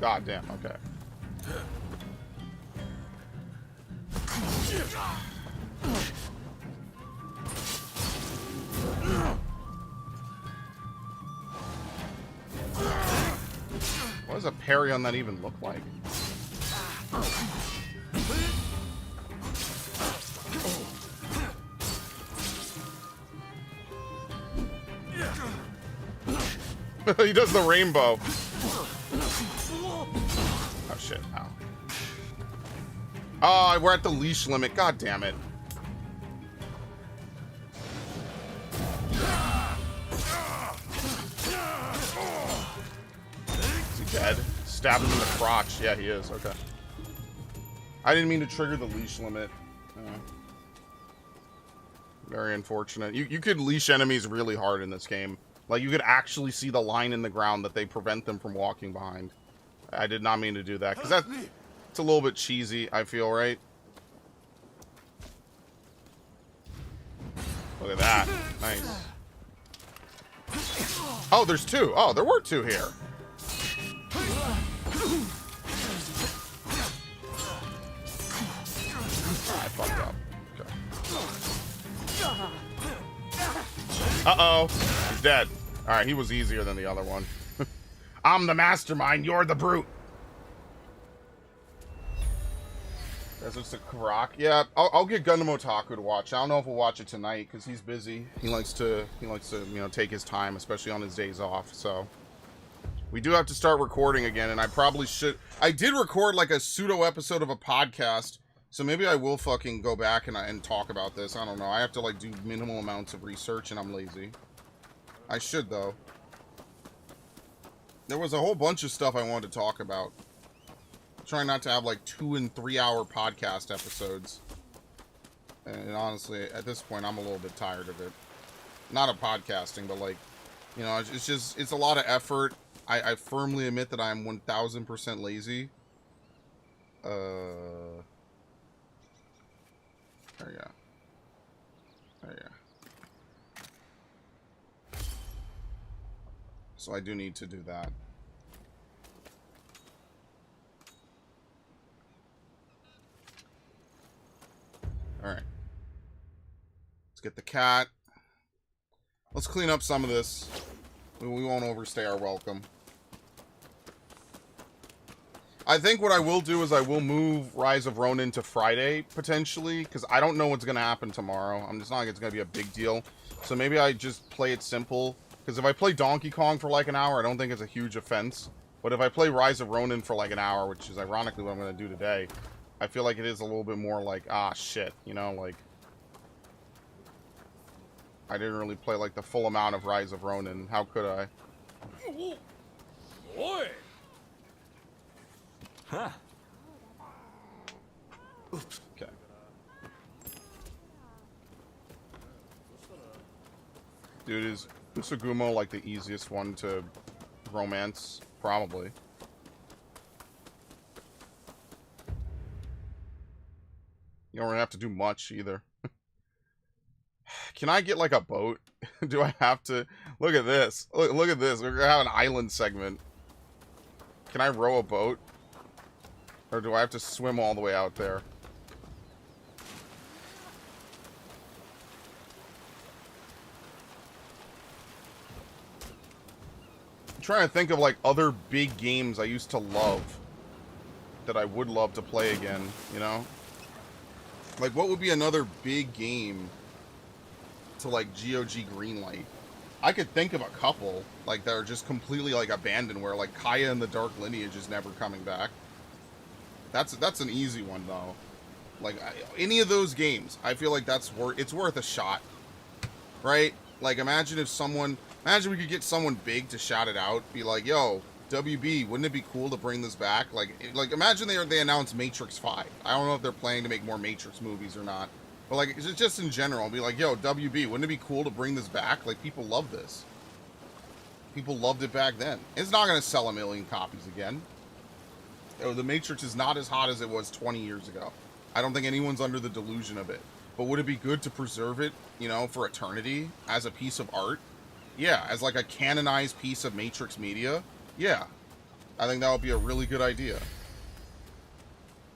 God damn, okay. does a parry on that even look like? He does the rainbow. Oh shit, ow. Oh, we're at the leash limit. God damn it. Is he dead? Stab him in the crotch. Yeah, he is. Okay. I didn't mean to trigger the leash limit. Very unfortunate. You could leash enemies really hard in this game. Like, you could actually see the line in the ground that they prevent them from walking behind. I did not mean to do that, because it's a little bit cheesy, I feel, right? Look at that. Nice. Oh, there's two. Oh, there were two here. I fucked up. Okay. Uh-oh. He's dead. Alright, he was easier than the other one. I'm the mastermind, you're the brute. Guess it's the Karak. Yeah, I'll get Gundam Otaku to watch. I don't know if we'll watch it tonight, because he's busy. He likes to, you know, take his time, especially on his days off, so. We do have to start recording again, and I probably should. I did record, like, a pseudo-episode of a podcast, so maybe I will fucking go back and talk about this. I don't know. I have to, like, do minimal amounts of research, and I'm lazy. I should, though. There was a whole bunch of stuff I wanted to talk about. I'm trying not to have, like, 2- and 3-hour podcast episodes. And honestly, at this point, I'm a little bit tired of it. Not of podcasting, but, like, you know, it's just, it's a lot of effort. I firmly admit that I am 1000% lazy. There you go. There you go. So I do need to do that. Alright. Let's get the cat. Let's clean up some of this. We won't overstay our welcome. I think what I will do is I will move Rise of Rōnin to Friday, potentially, because I don't know what's going to happen tomorrow. I'm just not like it's going to be a big deal. So maybe I just play it simple. Because if I play Donkey Kong for like an hour, I don't think it's a huge offense. But if I play Rise of Rōnin for like an hour, which is ironically what I'm going to do today, I feel like it is a little bit more like, ah, shit, you know, like... I didn't really play like the full amount of Rise of Rōnin. How could I? Oi! Huh. Oops. Okay. Dude, is Usagumo like the easiest one to romance? Probably. You don't really have to do much either. Can I get like a boat? Do I have to? Look at this. Look at this. We're gonna have an island segment. Can I row a boat? Or do I have to swim all the way out there? I'm trying to think of like other big games I used to love that I would love to play again, you know? Like what would be another big game to like GOG greenlight? I could think of a couple like that are just completely like abandoned, where like Kaya and the Dark Lineage is never coming back. That's an easy one though. Like any of those games, I feel like it's worth a shot, right? Like imagine we could get someone big to shout it out, be like, "Yo, WB, wouldn't it be cool to bring this back?" Like imagine they announced Matrix 5. I don't know if they're planning to make more Matrix movies or not. But, like, just in general, be like, yo, WB, wouldn't it be cool to bring this back? Like, people love this. People loved it back then. It's not going to sell 1 million copies again. The Matrix is not as hot as it was 20 years ago. I don't think anyone's under the delusion of it. But would it be good to preserve it, you know, for eternity as a piece of art? Yeah, as, like, a canonized piece of Matrix media? Yeah. I think that would be a really good idea.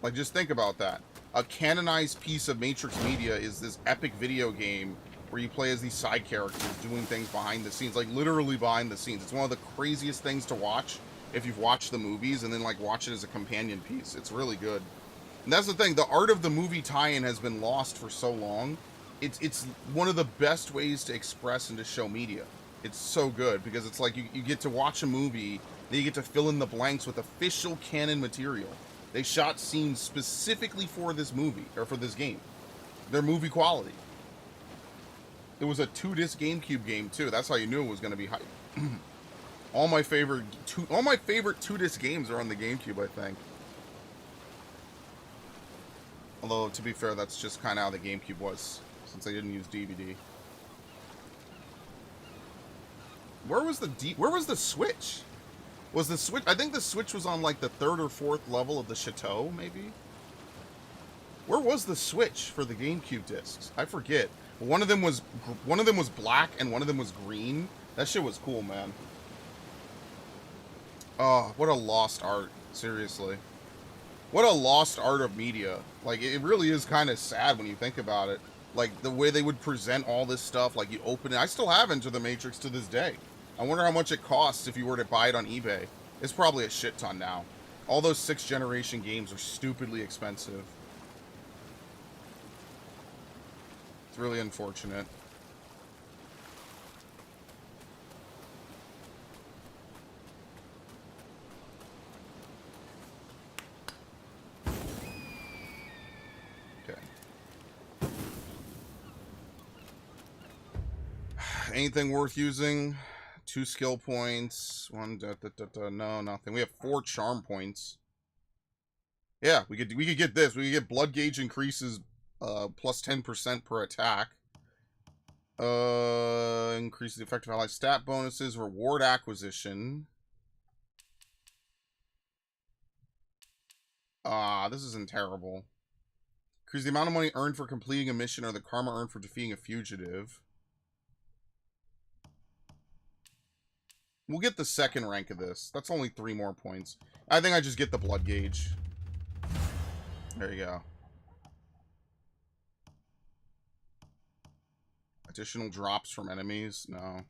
Like, just think about that. A canonized piece of Matrix media is this epic video game where you play as these side characters doing things behind the scenes, like literally behind the scenes. It's one of the craziest things to watch if you've watched the movies and then like watch it as a companion piece. It's really good. And that's the thing, the art of the movie tie-in has been lost for so long. It's one of the best ways to express and to show media. It's so good because it's like you get to watch a movie, then you get to fill in the blanks with official canon material. They shot scenes specifically for this movie, or for this game. They're movie quality. It was a 2-disc GameCube game too. That's how you knew it was going to be hype. all my favorite 2-disc games are on the GameCube, I think. Although, to be fair, that's just kind of how the GameCube was, since they didn't use DVD. Where was the Switch? Was the Switch... I think the Switch was on, like, the 3rd or 4th level of the Chateau, maybe? Where was the Switch for the GameCube discs? I forget. One of them was black and one of them was green. That shit was cool, man. Oh, what a lost art. Seriously. What a lost art of media. Like, it really is kind of sad when you think about it. Like, the way they would present all this stuff, like, you open it. I still have Enter the Matrix to this day. I wonder how much it costs if you were to buy it on eBay. It's probably a shit ton now. All those 6th generation games are stupidly expensive. It's really unfortunate. Anything worth using? 2 skill points. 1 no, nothing. We have 4 charm points. Yeah, we could get this. We could get blood gauge increases plus 10% per attack. Increases the effective ally stat bonuses, reward acquisition. This isn't terrible. Increase the amount of money earned for completing a mission or the karma earned for defeating a fugitive. We'll get the 2nd rank of this. That's only 3 more points. I think I just get the blood gauge. There you go. Additional drops from enemies? No.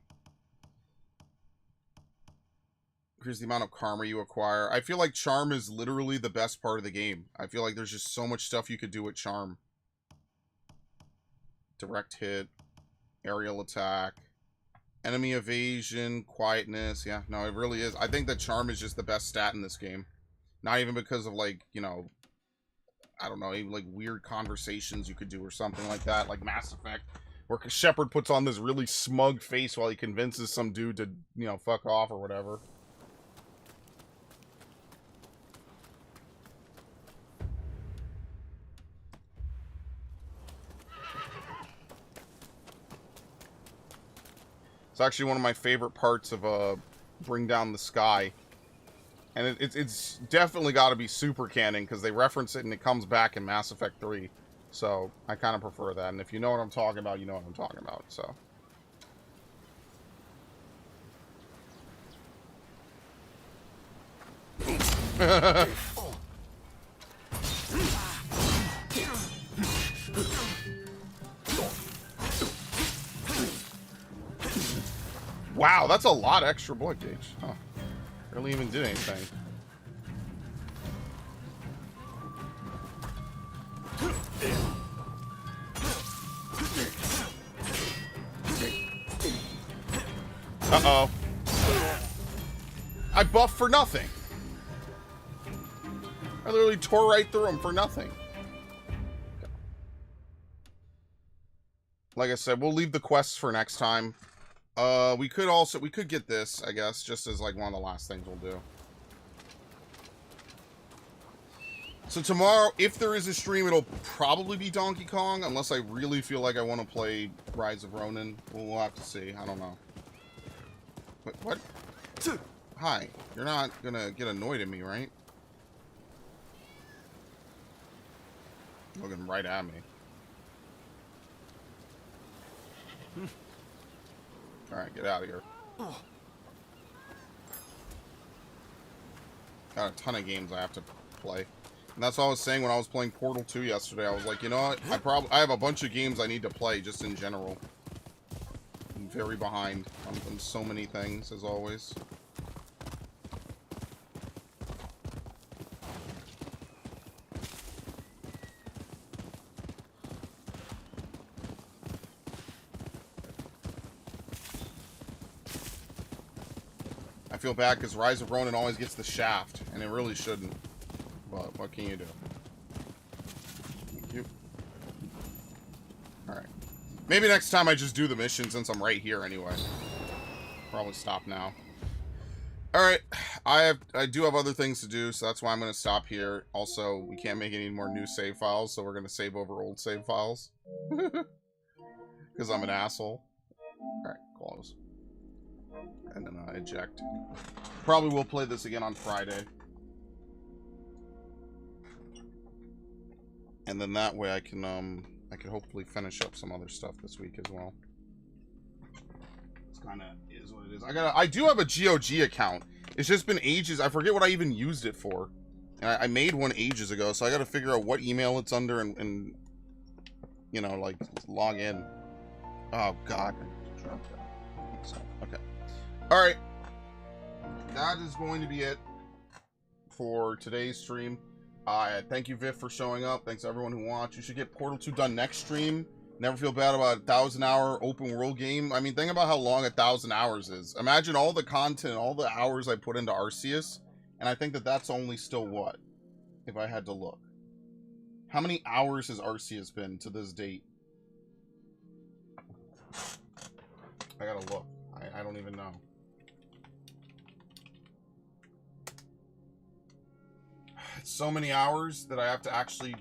Increase the amount of karma you acquire. I feel like charm is literally the best part of the game. I feel like there's just so much stuff you could do with charm. Direct hit. Aerial attack. Enemy evasion, quietness. Yeah, no, it really is. I think that charm is just the best stat in this game. Not even because of, like, you know, I don't know, even, like, weird conversations you could do or something like that, like Mass Effect, where Shepard puts on this really smug face while he convinces some dude to, you know, fuck off or whatever. It's actually one of my favorite parts of Bring Down the Sky. And it's definitely got to be super canon, because they reference it and it comes back in Mass Effect 3. So, I kind of prefer that. And if you know what I'm talking about, you know what I'm talking about, so. Wow, that's a lot of extra blood gauge. Huh. Really even did anything. Uh-oh. I buffed for nothing. I literally tore right through him for nothing. Like I said, we'll leave the quests for next time. We could get this, I guess, just as like one of the last things we'll do. So tomorrow, if there is a stream, it'll probably be Donkey Kong, unless I really feel like I want to play Rise of Rōnin. We'll have to see. I don't know. What? Hi. You're not gonna get annoyed at me, right? Looking right at me. Alright, get out of here. Got a ton of games I have to play. And that's what I was saying when I was playing Portal 2 yesterday. I was like, you know what? I have a bunch of games I need to play just in general. I'm very behind on so many things, as always. feel bad because Rise of Rōnin always gets the shaft, and it really shouldn't. But what can you do? Thank you. Alright. Maybe next time I just do the mission since I'm right here anyway. Probably stop now. Alright. I do have other things to do, so that's why I'm going to stop here. Also, we can't make any more new save files, so we're going to save over old save files. Because I'm an asshole. Alright, close. And then eject. Probably will play this again on Friday. And then that way I can hopefully finish up some other stuff this week as well. It's kind of is what it is. I do have a GOG account. It's just been ages. I forget what I even used it for. And I made one ages ago, so I got to figure out what email it's under and you know, like log in. Oh God. So, okay. All right. That is going to be it for today's stream. Thank you, Viv, for showing up. Thanks to everyone who watched. You should get Portal 2 done next stream. Never feel bad about a 1,000-hour open world game. I mean, think about how long 1,000 hours is. Imagine all the content, all the hours I put into Arceus, and I think that that's only still what? If I had to look. How many hours has Arceus been to this date? I gotta look. I don't even know. It's so many hours that I have to actually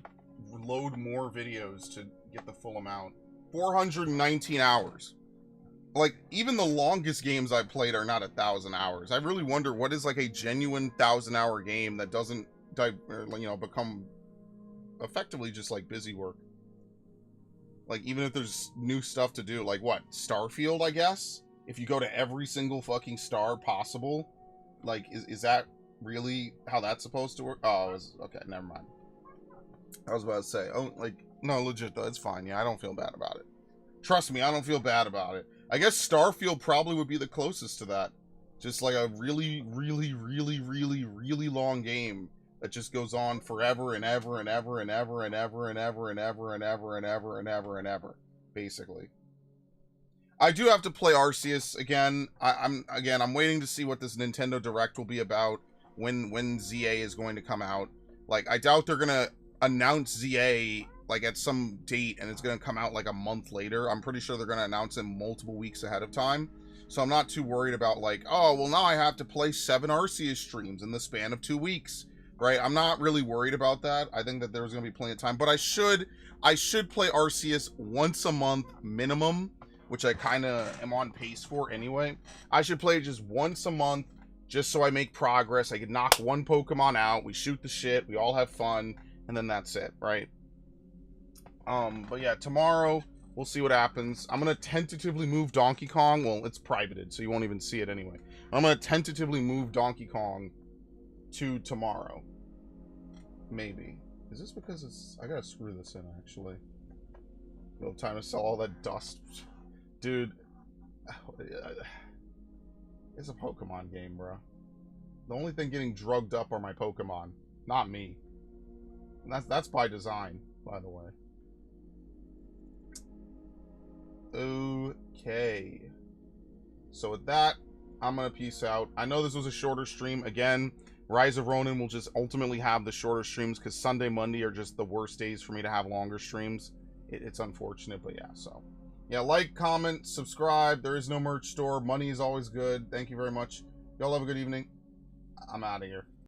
load more videos to get the full amount. 419 hours. Like, even the longest games I played are not 1,000 hours. I really wonder what is like a genuine 1,000-hour game that doesn't, you know, become effectively just like busy work. Like, even if there's new stuff to do, like what? Starfield, I guess? If you go to every single fucking star possible, like, is that really how that's supposed to work? Oh, okay, never mind. I was about to say, oh, like, no, legit though, it's fine. Yeah, I don't feel bad about it. Trust me, I don't feel bad about it. I guess Starfield probably would be the closest to that. Just like a really, really, really, really, really long game that just goes on forever and ever and ever and ever and ever and ever and ever and ever and ever and ever and ever, basically. I do have to play Arceus again. I'm waiting to see what this Nintendo Direct will be about. When ZA is going to come out. Like, I doubt they're gonna announce ZA like at some date and it's gonna come out like a month later. I'm pretty sure they're gonna announce it multiple weeks ahead of time. So I'm not too worried about like, oh, well now I have to play 7 Arceus streams in the span of 2 weeks, right? I'm not really worried about that. I think that there's gonna be plenty of time, but I should play Arceus once a month minimum, which I kind of am on pace for anyway. I should play just once a month, just so I make progress. I can knock one Pokemon out, we shoot the shit, we all have fun, and then that's it, right? But yeah, tomorrow, we'll see what happens. I'm gonna tentatively move Donkey Kong. Well, it's privated, so you won't even see it anyway. I'm gonna tentatively move Donkey Kong to tomorrow. Maybe. Is this because it's... I gotta screw this in, actually. No time to sell all that dust. Dude. It's a Pokemon game, bro. The only thing getting drugged up are my Pokemon, not me. And that's by design, by the way. Okay. So with that, I'm gonna peace out. I know this was a shorter stream. Again, Rise of Rōnin will just ultimately have the shorter streams because Sunday, Monday are just the worst days for me to have longer streams. It's unfortunate, but yeah, so. Yeah, like, comment, subscribe. There is no merch store. Money is always good. Thank you very much. Y'all have a good evening. I'm out of here.